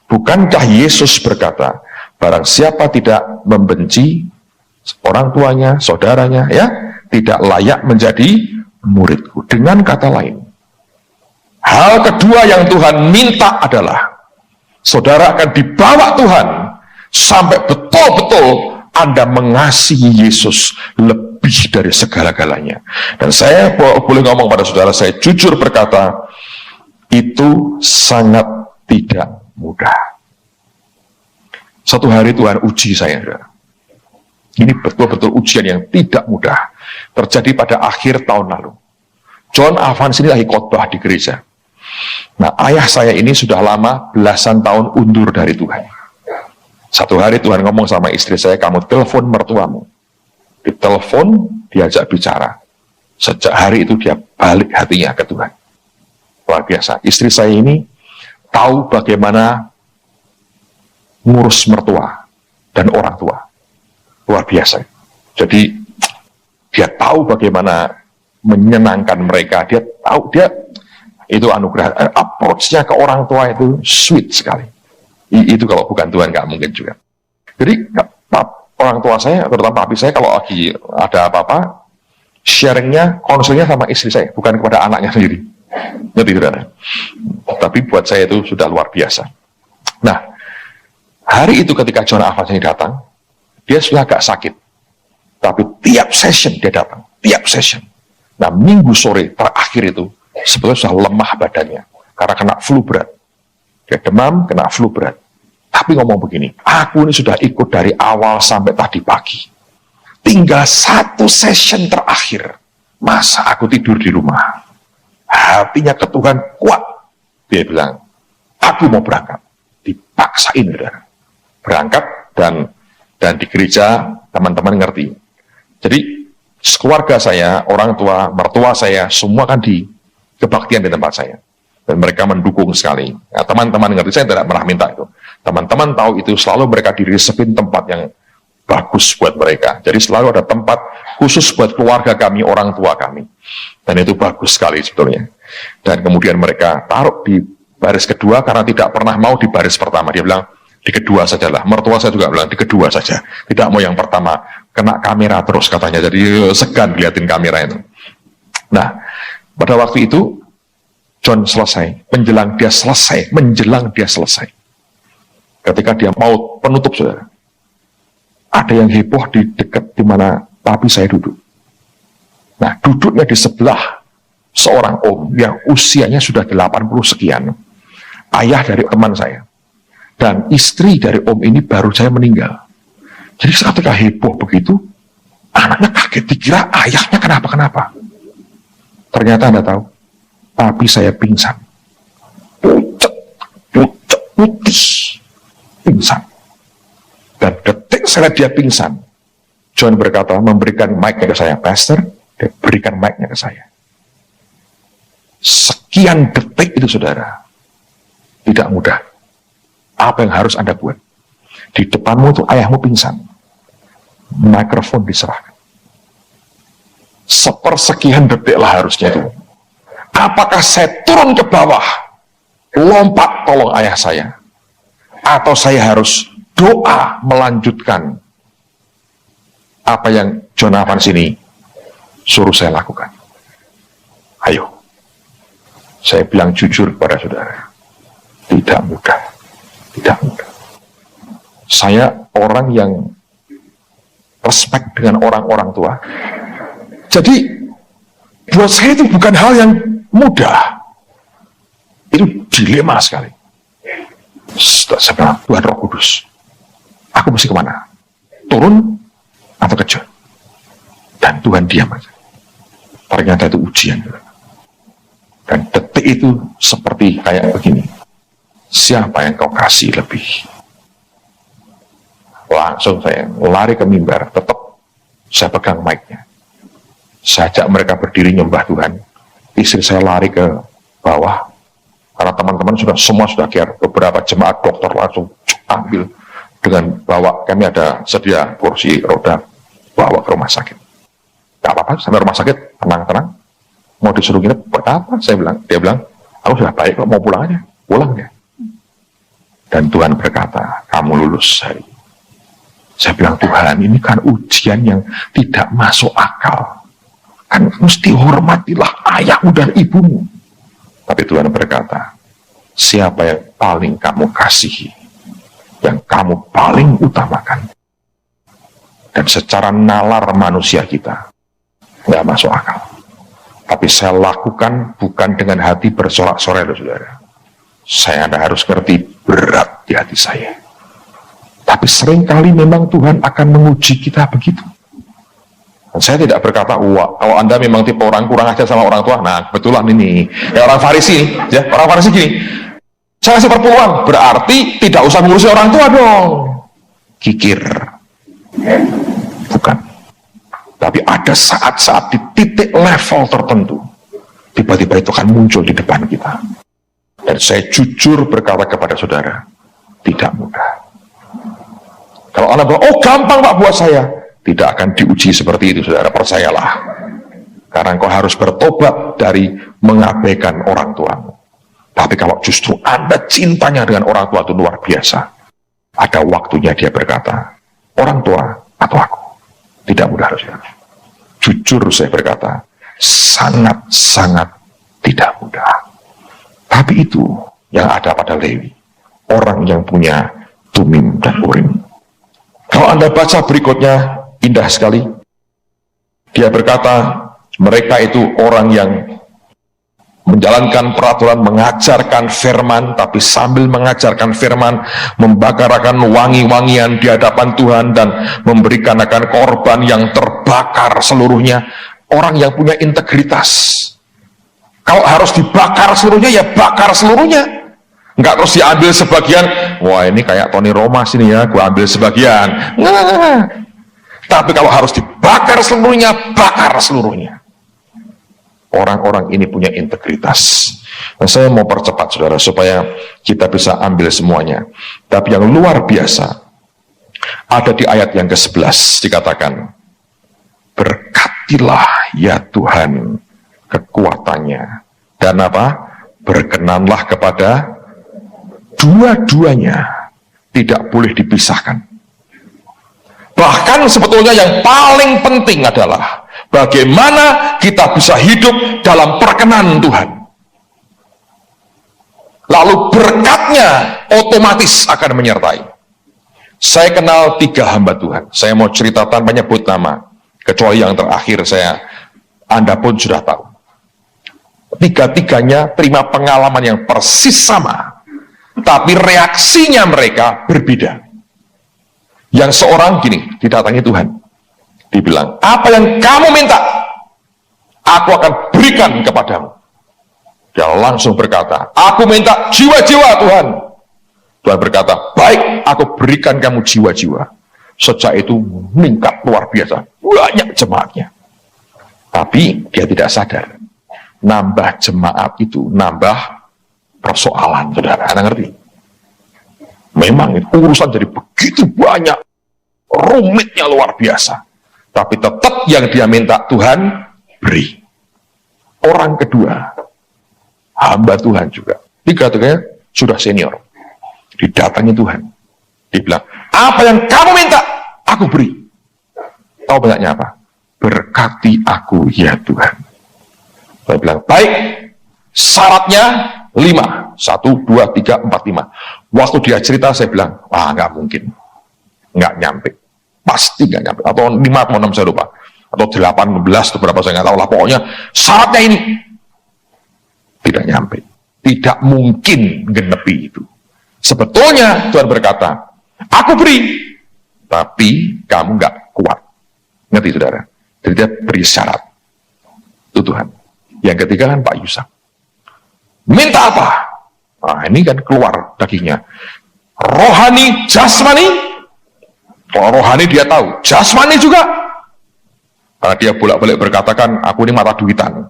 Bukankah Yesus berkata, barang siapa tidak membenci orang tuanya, saudaranya, ya, tidak layak menjadi muridku. Dengan kata lain, hal kedua yang Tuhan minta adalah saudara akan dibawa Tuhan sampai betul-betul Anda mengasihi Yesus lebih dari segala-galanya. Dan saya boleh ngomong pada saudara, saya jujur berkata, itu sangat tidak mudah. Satu hari Tuhan uji saya, saudara. Ini betul-betul ujian yang tidak mudah. Terjadi pada akhir tahun lalu. John Evans ini lagi khotbah di gereja. Nah, ayah saya ini sudah lama belasan tahun undur dari Tuhan. Satu hari Tuhan ngomong sama istri saya, kamu telepon mertuamu. Ditelepon, diajak bicara. Sejak hari itu dia balik hatinya ke Tuhan. Luar biasa. Istri saya ini tahu bagaimana ngurus mertua dan orang tua. Luar biasa. Jadi dia tahu bagaimana menyenangkan mereka. Dia tahu, dia itu anugerah. Approach-nya ke orang tua itu sweet sekali. Itu kalau bukan Tuhan nggak mungkin juga. Jadi orang tua saya, terutama papi saya, kalau lagi ada apa-apa, sharingnya, konselnya sama istri saya, bukan kepada anaknya sendiri. Ngerti, saudara? Tapi buat saya itu sudah luar biasa. Nah, hari itu ketika John Evans ini datang, dia sudah agak sakit. Tapi tiap session dia datang, tiap session. Nah, minggu sore terakhir itu sebetulnya sudah lemah badannya karena kena flu berat. Dia demam, kena flu berat. Tapi ngomong begini, aku ini sudah ikut dari awal sampai tadi pagi. Tinggal satu session terakhir. Masa aku tidur di rumah? Hatinya ke Tuhan kuat. Dia bilang, aku mau berangkat. Dipaksain, saudara. Berangkat dan di gereja teman-teman ngerti. Jadi keluarga saya, orang tua, mertua saya, semua kan di kebaktian di tempat saya. Dan mereka mendukung sekali. Nah, teman-teman ngerti, saya tidak pernah minta itu. Teman-teman tahu itu selalu mereka diresepin tempat yang bagus buat mereka. Jadi selalu ada tempat khusus buat keluarga kami, orang tua kami. Dan itu bagus sekali sebetulnya. Dan kemudian mereka taruh di baris kedua karena tidak pernah mau di baris pertama. Dia bilang, di kedua sajalah. Mertua saya juga bilang, di kedua saja. Tidak mau yang pertama. Kena kamera terus katanya. Jadi segan liatin kamera itu. Nah, pada waktu itu, John selesai. Menjelang dia selesai. Ketika dia mau penutup, saudara, ada yang heboh di dekat di mana papi saya duduk. Nah, duduknya di sebelah seorang om yang usianya sudah 80 sekian. Ayah dari teman saya. Dan istri dari om ini baru saya meninggal. Jadi ketika heboh begitu, anaknya kaget, dikira ayahnya kenapa-kenapa. Ternyata Anda tahu, papi saya pingsan. Pucet, putih. Pingsan. Dan detik saya lihat dia pingsan, John berkata, memberikan mic-nya ke saya. Pastor, dia berikan mic-nya ke saya. Sekian detik itu, saudara, tidak mudah. Apa yang harus Anda buat? Di depanmu itu ayahmu pingsan. Mikrofon diserahkan. Sepersekian detik lah harusnya itu. Apakah saya turun ke bawah, lompat tolong ayah saya? Atau saya harus doa melanjutkan apa yang John Evans ini suruh saya lakukan? Ayo. Saya bilang jujur kepada saudara. Tidak mudah. Tidak mudah. Saya orang yang respect dengan orang-orang tua. Jadi, buat saya itu bukan hal yang mudah. Itu dilema sekali. Saya bilang, Tuhan Roh Kudus, aku mesti kemana? Turun atau ke John? Dan Tuhan diam aja. Ternyata itu ujian. Dan detik itu seperti kayak begini. Siapa yang kau kasih lebih? Langsung saya lari ke mimbar. Tetap saya pegang mic-nya. Saya ajak mereka berdiri nyembah Tuhan. Istri saya lari ke bawah. Karena teman-teman semua sudah care. Beberapa jemaat dokter langsung ambil dengan bawa, kami ada sedia kursi roda, bawa ke rumah sakit. Gak apa-apa, sampai rumah sakit, tenang-tenang. Mau disuruh nginep, buat apa? Dia bilang, aku sudah baik kok, mau pulang aja. Pulang ya. Dan Tuhan berkata, kamu lulus hari. Saya bilang, Tuhan, ini kan ujian yang tidak masuk akal. Kan mesti hormatilah ayahmu dan ibumu. Tapi Tuhan berkata, siapa yang paling kamu kasihi, yang kamu paling utamakan. Dan secara nalar manusia kita, nggak masuk akal. Tapi saya lakukan bukan dengan hati bersorak-sorai, saudara. Anda harus ngerti, berat di hati saya. Tapi seringkali memang Tuhan akan menguji kita begitu. Dan saya tidak berkata, wah, kalau Anda memang tipe orang kurang ajar sama orang tua, nah kebetulan ini, ya orang Farisi, ya orang Farisi gini, saya kasih perpuluhan, berarti tidak usah ngurusi orang tua dong. Kikir. Bukan. Tapi ada saat-saat di titik level tertentu, tiba-tiba itu akan muncul di depan kita. Dan saya jujur berkata kepada saudara, tidak mudah. Kalau Anda bilang, oh gampang Pak buat saya, tidak akan diuji seperti itu, saudara, percayalah. Karena engkau harus bertobat dari mengabaikan orang tuamu. Tapi kalau justru Anda cintanya dengan orang tua itu luar biasa, ada waktunya dia berkata, orang tua atau aku. Tidak mudah, saudara. Jujur saya berkata, sangat-sangat tidak mudah. Tapi itu yang ada pada Lewi, orang yang punya Tumim dan Urim. Kalau Anda baca berikutnya, indah sekali. Dia berkata, mereka itu orang yang menjalankan peraturan, mengajarkan firman, tapi sambil mengajarkan firman, membakarakan wangi-wangian di hadapan Tuhan dan memberikan akan korban yang terbakar seluruhnya. Orang yang punya integritas. Kalau harus dibakar seluruhnya, ya bakar seluruhnya. Enggak terus diambil sebagian. Wah, ini kayak Tony Roma sini ya, gua ambil sebagian. Nah. Tapi kalau harus dibakar seluruhnya, bakar seluruhnya. Orang-orang ini punya integritas. Nah, saya mau percepat saudara, supaya kita bisa ambil semuanya. Tapi yang luar biasa, ada di ayat yang ke-11, dikatakan, berkatilah ya Tuhan kekuatannya. Dan apa? Berkenanlah kepada dua-duanya. Tidak boleh dipisahkan. Bahkan sebetulnya yang paling penting adalah bagaimana kita bisa hidup dalam perkenan Tuhan. Lalu berkatnya otomatis akan menyertai. Saya kenal 3 hamba Tuhan. Saya mau cerita tanpa nyebut nama. Kecuali yang terakhir Anda pun sudah tahu. 3-tiganya terima pengalaman yang persis sama. Tapi reaksinya mereka berbeda. Yang seorang gini, didatangi Tuhan. Dibilang, apa yang kamu minta, aku akan berikan kepadamu. Dia langsung berkata, aku minta jiwa-jiwa Tuhan. Tuhan berkata, baik, aku berikan kamu jiwa-jiwa. Sejak itu meningkat luar biasa. Banyak jemaatnya. Tapi dia tidak sadar. Nambah jemaat itu, nambah persoalan, saudara. Anda ngerti? Memang itu urusan jadi begitu banyak, rumitnya luar biasa. Tapi tetap yang dia minta Tuhan beri. Orang kedua, hamba Tuhan juga. 3-tiganya sudah senior. Didatangi Tuhan. Dibilang, apa yang kamu minta, aku beri. Tahu banyaknya apa? Berkati aku ya Tuhan. Saya bilang, baik, syaratnya 5. 1, 2, 3, 4, 5. Waktu dia cerita, saya bilang, wah nggak mungkin. Nggak nyampe. Pasti nggak nyampe. Atau 5 atau 6 saya lupa. Atau 8, 11 atau berapa saya nggak tahu lah. Pokoknya syaratnya ini. Tidak nyampe. Tidak mungkin genepi itu. Sebetulnya Tuhan berkata, aku beri. Tapi kamu nggak kuat. Ngerti saudara? Jadi dia beri syarat. Itu Tuhan. Yang ketiga kan Pak Yusak. Minta apa? Nah ini kan keluar dagingnya. Rohani, jasmani. Kalau rohani dia tahu. Jasmani juga. Karena dia bolak-balik berkatakan, aku ini mata duitan.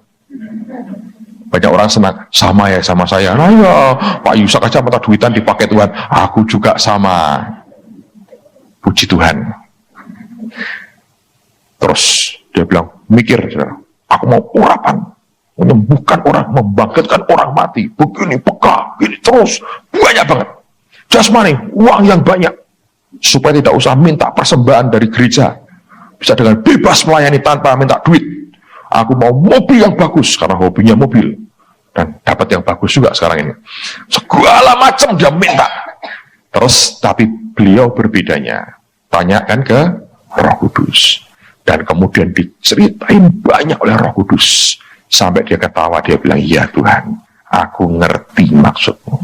Banyak orang senang, sama ya sama saya. Nah ya, Pak Yusak aja mata duitan dipakai Tuhan. Aku juga sama. Puji Tuhan. Terus dia bilang, mikir, aku mau urapan. Menyembuhkan orang, membangkitkan orang mati. Begini, peka, gini terus. Banyak banget. Jasmani, uang yang banyak. Supaya tidak usah minta persembahan dari gereja. Bisa dengan bebas melayani tanpa minta duit. Aku mau mobil yang bagus, karena hobinya mobil. Dan dapat yang bagus juga sekarang ini. Segala macam dia minta. Terus, tapi beliau berbedanya. Tanyakan ke Roh Kudus. Dan kemudian diceritain banyak oleh Roh Kudus. Sampai dia ketawa, dia bilang, iya Tuhan, aku ngerti maksudmu.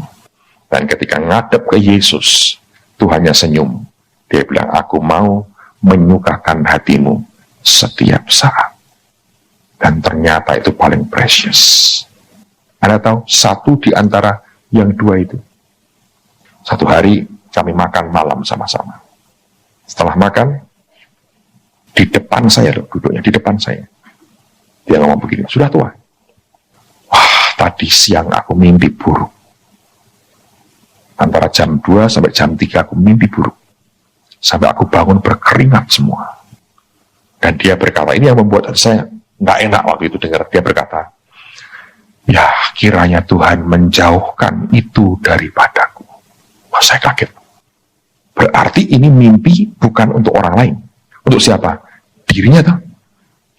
Dan ketika ngadep ke Yesus, Tuhannya senyum. Dia bilang, aku mau menyukakan hatimu setiap saat. Dan ternyata itu paling precious. Anda tahu, satu di antara yang 2 itu. Satu hari kami makan malam sama-sama. Setelah makan, di depan saya loh, duduknya di depan saya. Dia ngomong begini, sudah tua. Wah, tadi siang aku mimpi buruk. Antara jam 2 sampai jam 3 aku mimpi buruk. Sampai aku bangun berkeringat semua. Dan dia berkata, ini yang membuat saya nggak enak waktu itu dengar. Dia berkata, ya kiranya Tuhan menjauhkan itu daripadaku. Wah, saya kaget. Berarti ini mimpi bukan untuk orang lain. Untuk siapa? Dirinya tuh.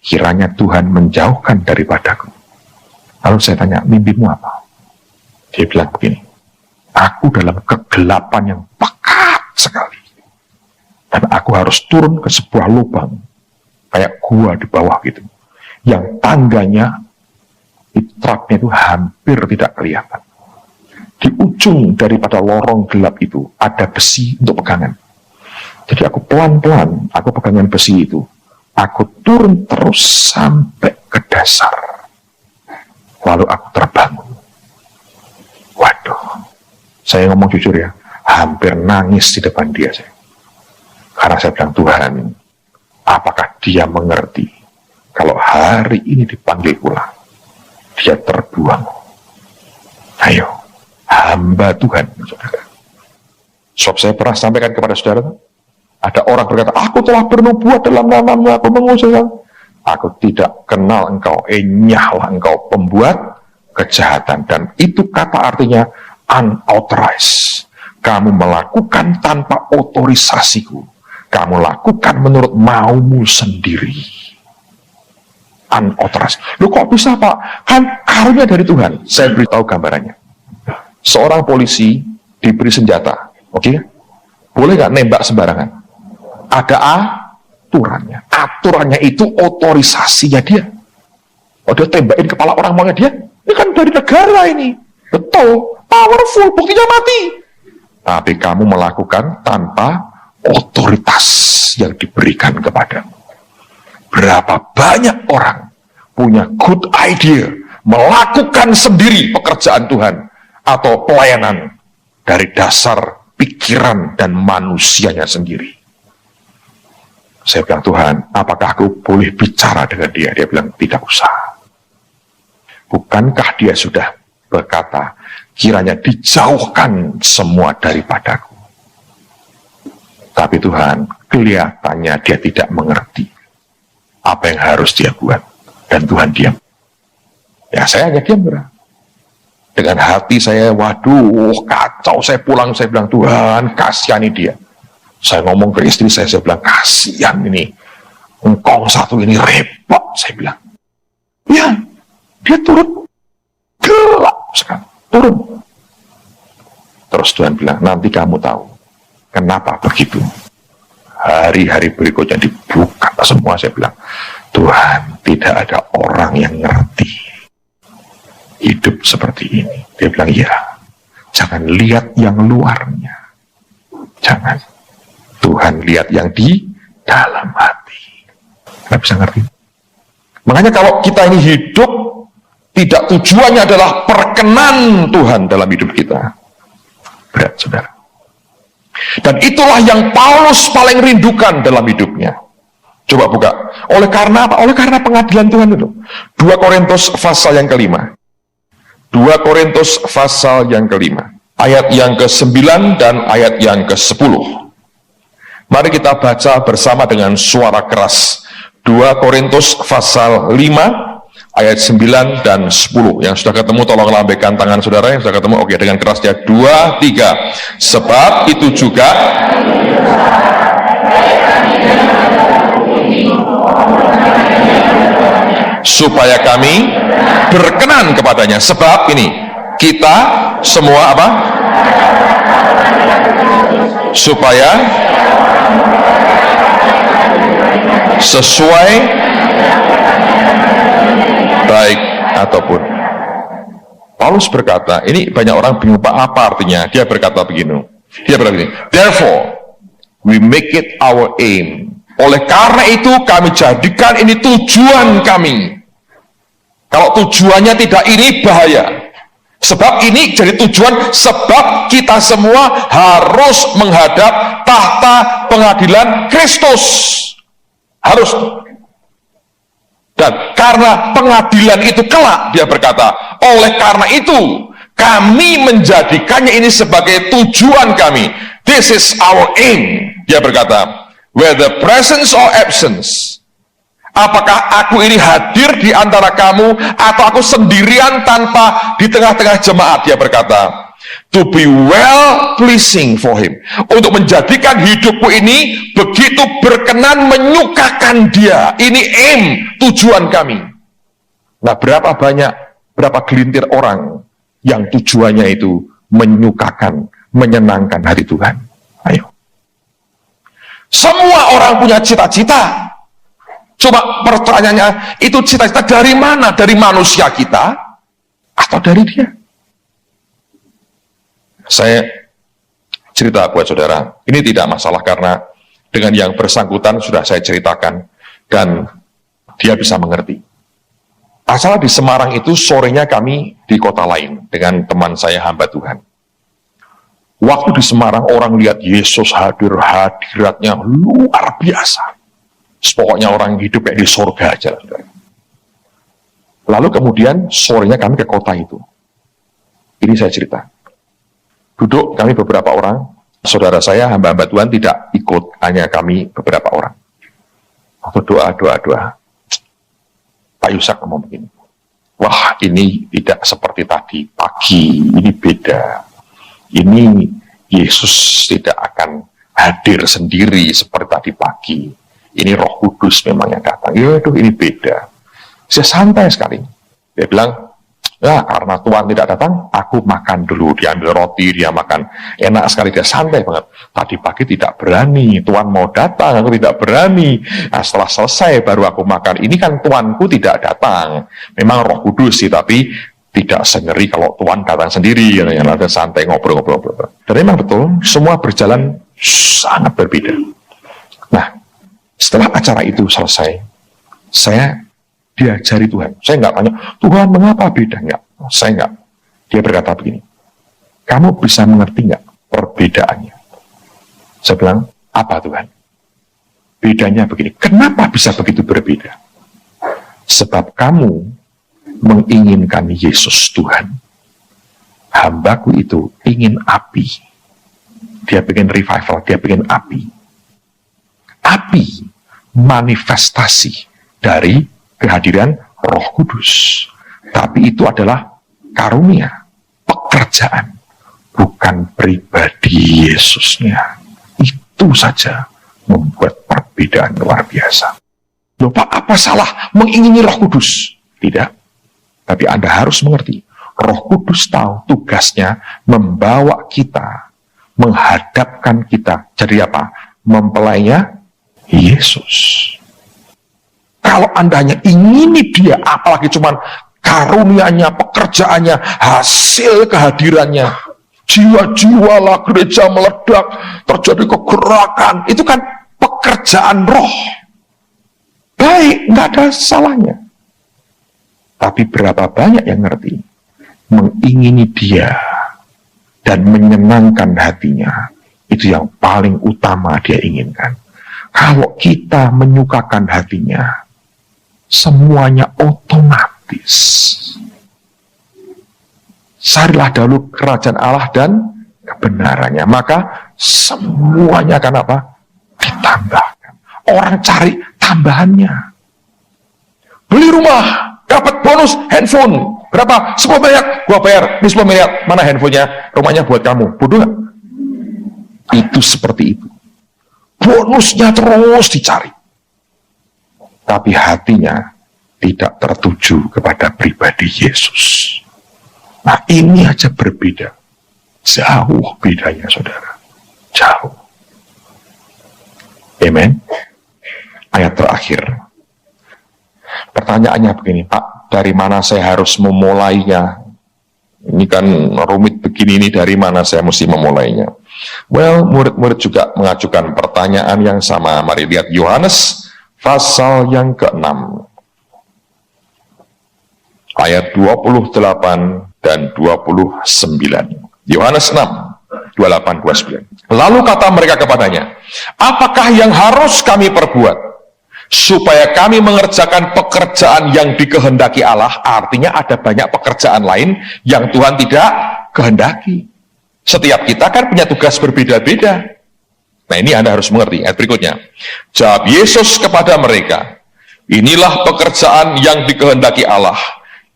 Kiranya Tuhan menjauhkan daripadaku. Lalu saya tanya, mimpimu apa? Dia bilang begini, aku dalam kegelapan yang pekat sekali. Dan aku harus turun ke sebuah lubang. kayak gua di bawah gitu, yang tangganya truknya itu hampir tidak kelihatan. Di ujung daripada lorong gelap itu ada besi untuk pegangan. Jadi aku pelan-pelan, aku pegangan besi itu, aku turun terus sampai ke dasar. Lalu aku terbangun. Waduh, saya ngomong jujur ya, hampir nangis di depan dia saya. Karena saya bilang, Tuhan, apakah dia mengerti kalau hari ini dipanggil pulang, dia terbuang. Ayo, hamba Tuhan, saudara. Sebab saya pernah sampaikan kepada saudara, ada orang berkata, aku telah bernubuat dalam namamu, aku mengusir. Aku tidak kenal engkau, nyahlah engkau pembuat kejahatan. Dan itu kata artinya unauthorized. Kamu melakukan tanpa otorisasiku. Kamu lakukan menurut maumu sendiri. Unauthorized. Loh kok bisa Pak? Kan karunia dari Tuhan. Saya beritahu gambarannya. Seorang polisi diberi senjata, oke? Boleh nggak nembak sembarangan? Ada aturannya. Aturannya itu otorisasinya dia. Oh, dia tembakin kepala orang maunya dia. Ini kan dari negara ini. Betul, powerful, buktinya mati. Tapi kamu melakukan tanpa otoritas yang diberikan kepadamu. Berapa banyak orang punya good idea, melakukan sendiri pekerjaan Tuhan atau pelayanan dari dasar pikiran dan manusianya sendiri. Saya bilang, Tuhan, apakah aku boleh bicara dengan dia? Dia bilang, tidak usah. Bukankah dia sudah berkata, kiranya dijauhkan semua daripadaku. Tapi Tuhan, kelihatannya dia tidak mengerti apa yang harus dia buat. Dan Tuhan diam. Ya, saya hanya diam, bro. Dengan hati saya, waduh, kacau. Saya pulang, saya bilang, Tuhan, kasihani dia. Saya ngomong ke istri saya bilang, kasihan ini. Engkau satu ini repot, saya bilang. Ya, dia turun. Gelap sekali. Turun. Terus Tuhan bilang, nanti kamu tahu. Kenapa begitu? Hari-hari berikutnya dibuka semua. Saya bilang, Tuhan, tidak ada orang yang ngerti hidup seperti ini. Dia bilang, ya, jangan lihat yang luarnya. Jangan. Tuhan lihat yang di dalam hati. Nggak bisa ngerti. Makanya kalau kita ini hidup, tidak tujuannya adalah perkenan Tuhan dalam hidup kita. Berat, saudara. Dan itulah yang Paulus paling rindukan dalam hidupnya. Coba buka. Oleh karena apa? Oleh karena pengadilan Tuhan itu. 2 Korintus pasal yang kelima. 2 Korintus pasal yang kelima. Ayat yang ke-9 dan ayat yang ke-10. Mari kita baca bersama dengan suara keras. 2 Korintus pasal 5, ayat 9 dan 10. Yang sudah ketemu tolong lambaikan tangan saudara. Yang sudah ketemu, oke, dengan kerasnya 2, 3. Sebab itu juga supaya kami berkenan kepadanya. Sebab ini kita semua apa? Supaya sesuai baik ataupun. Paulus berkata, ini banyak orang bingung, Pak, apa artinya? Dia berkata begini. Dia berkata begini, therefore we make it our aim. Oleh karena itu kami jadikan ini tujuan kami. Kalau tujuannya tidak ini, bahaya. Sebab ini jadi tujuan, sebab kita semua harus menghadap tahta pengadilan Kristus. Harus. Dan karena pengadilan itu kelak, dia berkata, oleh karena itu kami menjadikannya ini sebagai tujuan kami. This is our aim. Dia berkata, whether presence or absence. Apakah aku ini hadir di antara kamu atau aku sendirian tanpa di tengah-tengah jemaat? Dia berkata, to be well pleasing for him. Untuk menjadikan hidupku ini begitu berkenan, menyukakan dia. Ini aim, tujuan kami. Nah, berapa gelintir orang yang tujuannya itu menyukakan, menyenangkan hati Tuhan? Ayo. Semua orang punya cita-cita. Coba pertanyaannya, itu cita-cita dari mana? Dari manusia kita atau dari dia? Saya cerita buat saudara, ini tidak masalah karena dengan yang bersangkutan sudah saya ceritakan dan dia bisa mengerti. Masalah di Semarang itu sorenya kami di kota lain dengan teman saya hamba Tuhan. Waktu di Semarang orang lihat Yesus hadir, hadiratnya luar biasa. Pokoknya orang hidup kayak di surga aja. Lalu kemudian sorenya kami ke kota itu. Ini saya cerita. Duduk kami beberapa orang, saudara saya hamba-hamba Tuhan tidak ikut, hanya kami beberapa orang. Waktu doa. Pak Yusak ngomong begini, wah ini tidak seperti tadi pagi, ini beda. Ini Yesus tidak akan hadir sendiri seperti tadi pagi. Ini Roh Kudus memang yang datang. Yaduh, ini beda. Saya santai sekali. Dia bilang, ya karena Tuhan tidak datang, aku makan dulu. Dia ambil roti, dia makan. Enak sekali, dia santai banget. Tadi pagi tidak berani, Tuhan mau datang, aku tidak berani. Nah, setelah selesai baru aku makan. Ini kan Tuanku tidak datang. Memang Roh Kudus sih, tapi tidak sengeri kalau Tuhan datang sendiri. Yang ada santai ngobrol-ngobrol. Dan memang betul, semua berjalan sangat berbeda. Nah, setelah acara itu selesai, saya diajari Tuhan. Saya nggak tanya, Tuhan mengapa beda? Enggak, saya nggak. Dia berkata begini, kamu bisa mengerti nggak perbedaannya? Saya bilang, apa Tuhan? Bedanya begini, kenapa bisa begitu berbeda? Sebab kamu menginginkan Yesus Tuhan. Hambaku itu ingin api. Dia pengen revival, dia pengen api. Api manifestasi dari kehadiran Roh Kudus. Tapi itu adalah karunia, pekerjaan, bukan pribadi Yesusnya. Itu saja membuat perbedaan luar biasa. Loh Pak, apa salah mengingini Roh Kudus? Tidak. Tapi Anda harus mengerti, Roh Kudus tahu tugasnya membawa kita, menghadapkan kita. Jadi apa? Mempelainya Yesus. Kalau Anda hanya ingini dia, apalagi cuman karunianya, pekerjaannya, hasil kehadirannya, jiwa-jiwalah gereja meledak, terjadi kegerakan, itu kan pekerjaan roh. Baik, nggak ada salahnya. Tapi berapa banyak yang ngerti, mengingini dia, dan menyenangkan hatinya, itu yang paling utama dia inginkan. Kalau kita menyukakan hatinya, semuanya otomatis. Carilah dahulu kerajaan Allah dan kebenarannya, maka semuanya akan apa? Ditambahkan. Orang cari tambahannya. Beli rumah, dapat bonus handphone. Berapa? 10 miliar. Gua bayar. Ini 10 miliar. Mana handphonenya? Rumahnya buat kamu. Bodoh gak? Itu seperti itu. Bonusnya terus dicari. Tapi hatinya tidak tertuju kepada pribadi Yesus. Nah ini aja berbeda. Jauh bedanya saudara. Jauh. Amen. Ayat terakhir. Pertanyaannya begini, Pak, dari mana saya harus memulainya? Ini kan rumit begini, ini dari mana saya mesti memulainya? Well, murid-murid juga mengajukan pertanyaan yang sama. Mari lihat Yohanes pasal yang ke-6. Ayat 28 dan 29. Yohanes 6, 28, 29. Lalu kata mereka kepadanya, apakah yang harus kami perbuat supaya kami mengerjakan pekerjaan yang dikehendaki Allah? Artinya ada banyak pekerjaan lain yang Tuhan tidak kehendaki. Setiap kita kan punya tugas berbeda-beda. Nah ini Anda harus mengerti. Ayat berikutnya. Jawab Yesus kepada mereka, inilah pekerjaan yang dikehendaki Allah,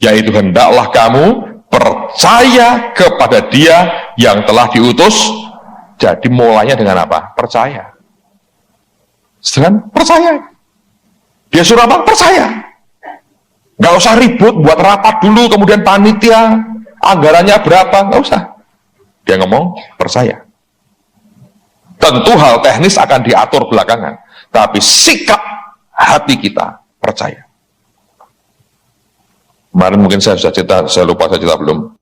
yaitu hendaklah kamu percaya kepada Dia yang telah diutus. Jadi mulainya dengan apa? Percaya. Dengan percaya. Dia suruh apa? Percaya. Nggak usah ribut, buat rapat dulu, kemudian panitia, anggarannya berapa, nggak usah. Dia ngomong, percaya. Tentu hal teknis akan diatur belakangan. Tapi sikap hati kita percaya. Kemarin mungkin saya sudah cerita, saya lupa saya cerita belum.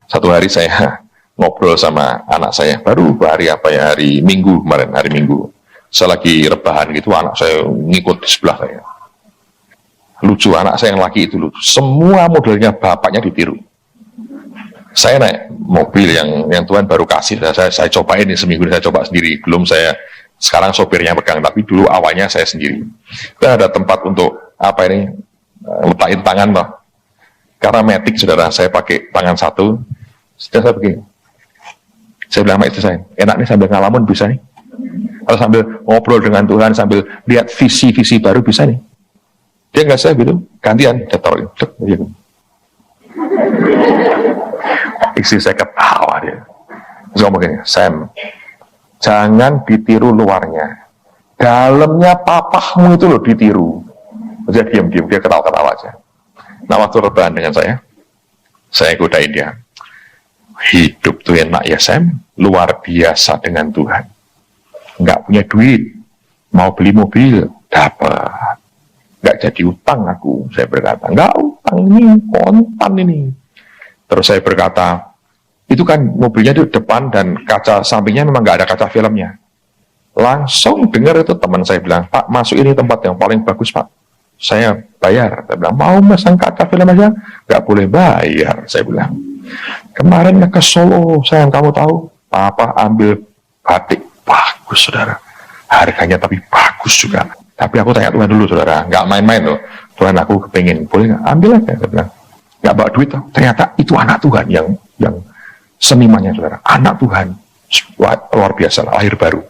Satu hari saya ngobrol sama anak saya, baru hari Minggu kemarin, hari Minggu. Saya lagi rebahan gitu, anak saya ngikut di sebelah saya. Lucu, anak saya yang laki itu lucu. Semua modelnya bapaknya ditiru. Saya naik mobil yang Tuhan baru kasih, saya cobain ini seminggu ini, saya coba sendiri. Belum saya, sekarang sopirnya pegang, tapi dulu awalnya saya sendiri. Kita ada tempat untuk letakin tangan loh. Karena matic saudara, saya pakai tangan satu, sudah saya begini. Saya bilang sama istri saya, enak nih sambil ngalamun bisa nih. Kalau sambil ngobrol dengan Tuhan, sambil lihat visi-visi baru bisa nih. Dia nggak saya gitu, gantian, dia taruh gitu. Istri saya ketawa dia. Terus ngomong gini, Sam, jangan ditiru luarnya. Dalamnya papahmu itu loh ditiru. Dia diam-diam, dia ketawa-ketawa aja. Nah, waktu rebahan dengan saya godain dia. Hidup tuh enak ya Sam, luar biasa dengan Tuhan. Nggak punya duit, mau beli mobil, dapat. Nggak jadi utang aku, saya berkata. Nggak utang ini, kontan ini. Terus saya berkata, itu kan mobilnya di depan dan kaca sampingnya memang nggak ada kaca filmnya. Langsung dengar itu teman saya bilang, Pak, masuk ini tempat yang paling bagus Pak. Saya bayar. Saya bilang, mau masang kaca film aja? Nggak boleh bayar, saya bilang. Kemarin ke Solo, sayang kamu tahu, Papa ambil batik bagus, saudara. Harganya tapi bagus juga. Tapi aku tanya Tuhan dulu, saudara. Nggak main-main loh. Tuhan, aku kepengen, boleh nggak? Ambil aja, saya bilang. Nggak bawa duit, loh. Ternyata itu anak Tuhan yang senimannya, saudara. Anak Tuhan. Luar biasa, lahir baru.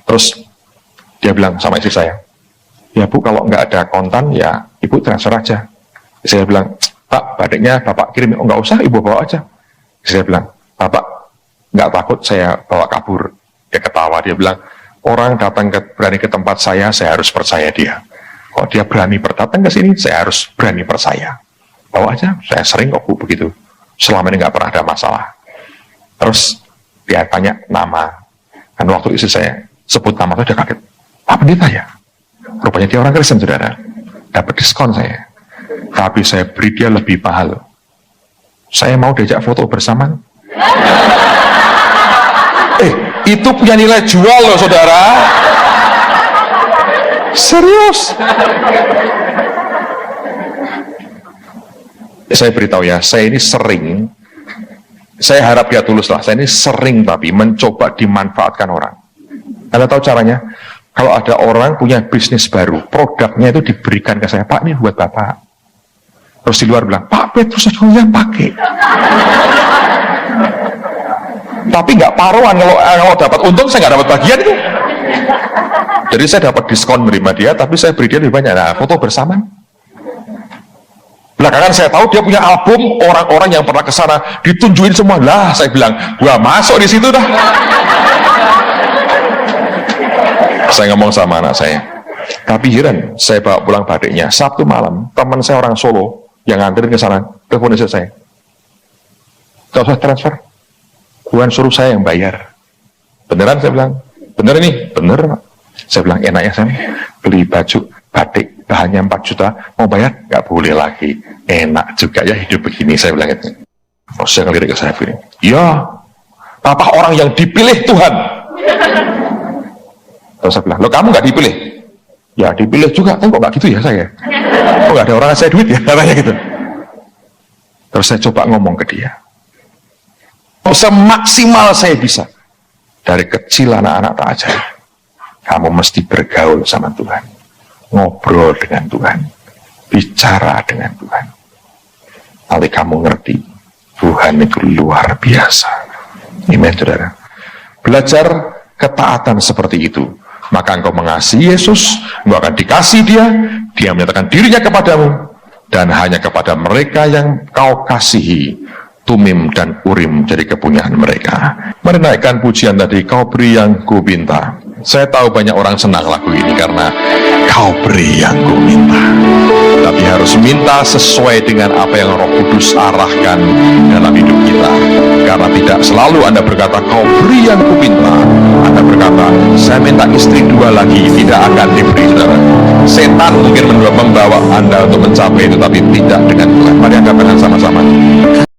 Terus dia bilang sama istri saya, ya Bu, kalau nggak ada kontan, ya Ibu transfer aja. Saya bilang, Pak, batiknya Bapak kirim. Oh, nggak usah, Ibu bawa aja. Saya bilang, Bapak nggak takut saya bawa kabur? Dia ketawa, dia bilang, orang datang berani ke tempat saya harus percaya dia. Kalau dia berani datang ke sini, saya harus berani percaya. Bawa aja, saya sering kok Bu begitu. Selama ini nggak pernah ada masalah. Terus dia tanya nama. Dan waktu istri saya sebut nama itu dia kaget. Pak Pendeta ya? Rupanya dia orang Kristen, saudara. Dapat diskon saya. Tapi saya beri dia lebih mahal. Saya mau diajak foto bersama. Itu punya nilai jual loh, saudara. Serius. Saya beritahu ya, saya ini sering, saya harap dia tulus lah, saya ini sering tapi mencoba dimanfaatkan orang. Anda tahu caranya? Kalau ada orang punya bisnis baru, produknya itu diberikan ke saya, Pak, ini buat Bapak. Terus di luar bilang, Pak Petrus aja yang pakai. Tapi nggak paruan, kalau dapat untung saya nggak dapat bagian itu. Jadi saya dapat diskon menerima dia, tapi saya beri dia lebih banyak. Nah, foto bersama. Belakangan saya tahu dia punya album orang-orang yang pernah ke sana, ditunjukin semua. Lah, saya bilang, gua masuk di situ dah. Saya ngomong sama anak saya, tapi heran, saya bawa pulang batiknya. Sabtu malam, teman saya orang Solo yang nganterin ke sana, telepon istri saya. Gak usah transfer, Tuhan suruh saya yang bayar. Beneran? Saya bilang, bener ini? Bener. Saya bilang, enaknya saya beli baju batik bahannya 4 juta, mau bayar? Gak boleh lagi. Enak juga ya hidup begini, saya bilang itu. Terus saya ngelirik ke saya begini, ya, Papa orang yang dipilih Tuhan. Terus saya bilang, lo kamu gak dipilih? Ya dipilih juga, kan kok gak gitu ya saya? Kok gak ada orang ngasih duit ya? Katanya gitu. Terus saya coba ngomong ke dia, semaksimal saya bisa. Dari kecil anak-anak tak ajarin, kamu mesti bergaul sama Tuhan, ngobrol dengan Tuhan, bicara dengan Tuhan. Nanti kamu ngerti, Tuhan itu luar biasa. Amen, saudara. Belajar ketaatan seperti itu, maka engkau mengasihi Yesus, engkau akan dikasih dia menyatakan dirinya kepadamu, dan hanya kepada mereka yang kau kasihi, Tumim dan Urim jadi kepunyaan mereka. Mari naikkan pujian tadi, kau beri yang ku minta. Saya tahu banyak orang senang lagu ini karena kau beri yang ku minta. Tapi harus minta sesuai dengan apa yang Roh Kudus arahkan dalam hidup kita. Karena tidak selalu Lalu Anda berkata, kau beri yang kupinta. Anda berkata, saya minta istri 2 lagi, tidak akan diberi, saudara. Setan mungkin membawa Anda untuk mencapai itu, tapi tidak dengan Tuhan. Mari angkat tangan sama-sama.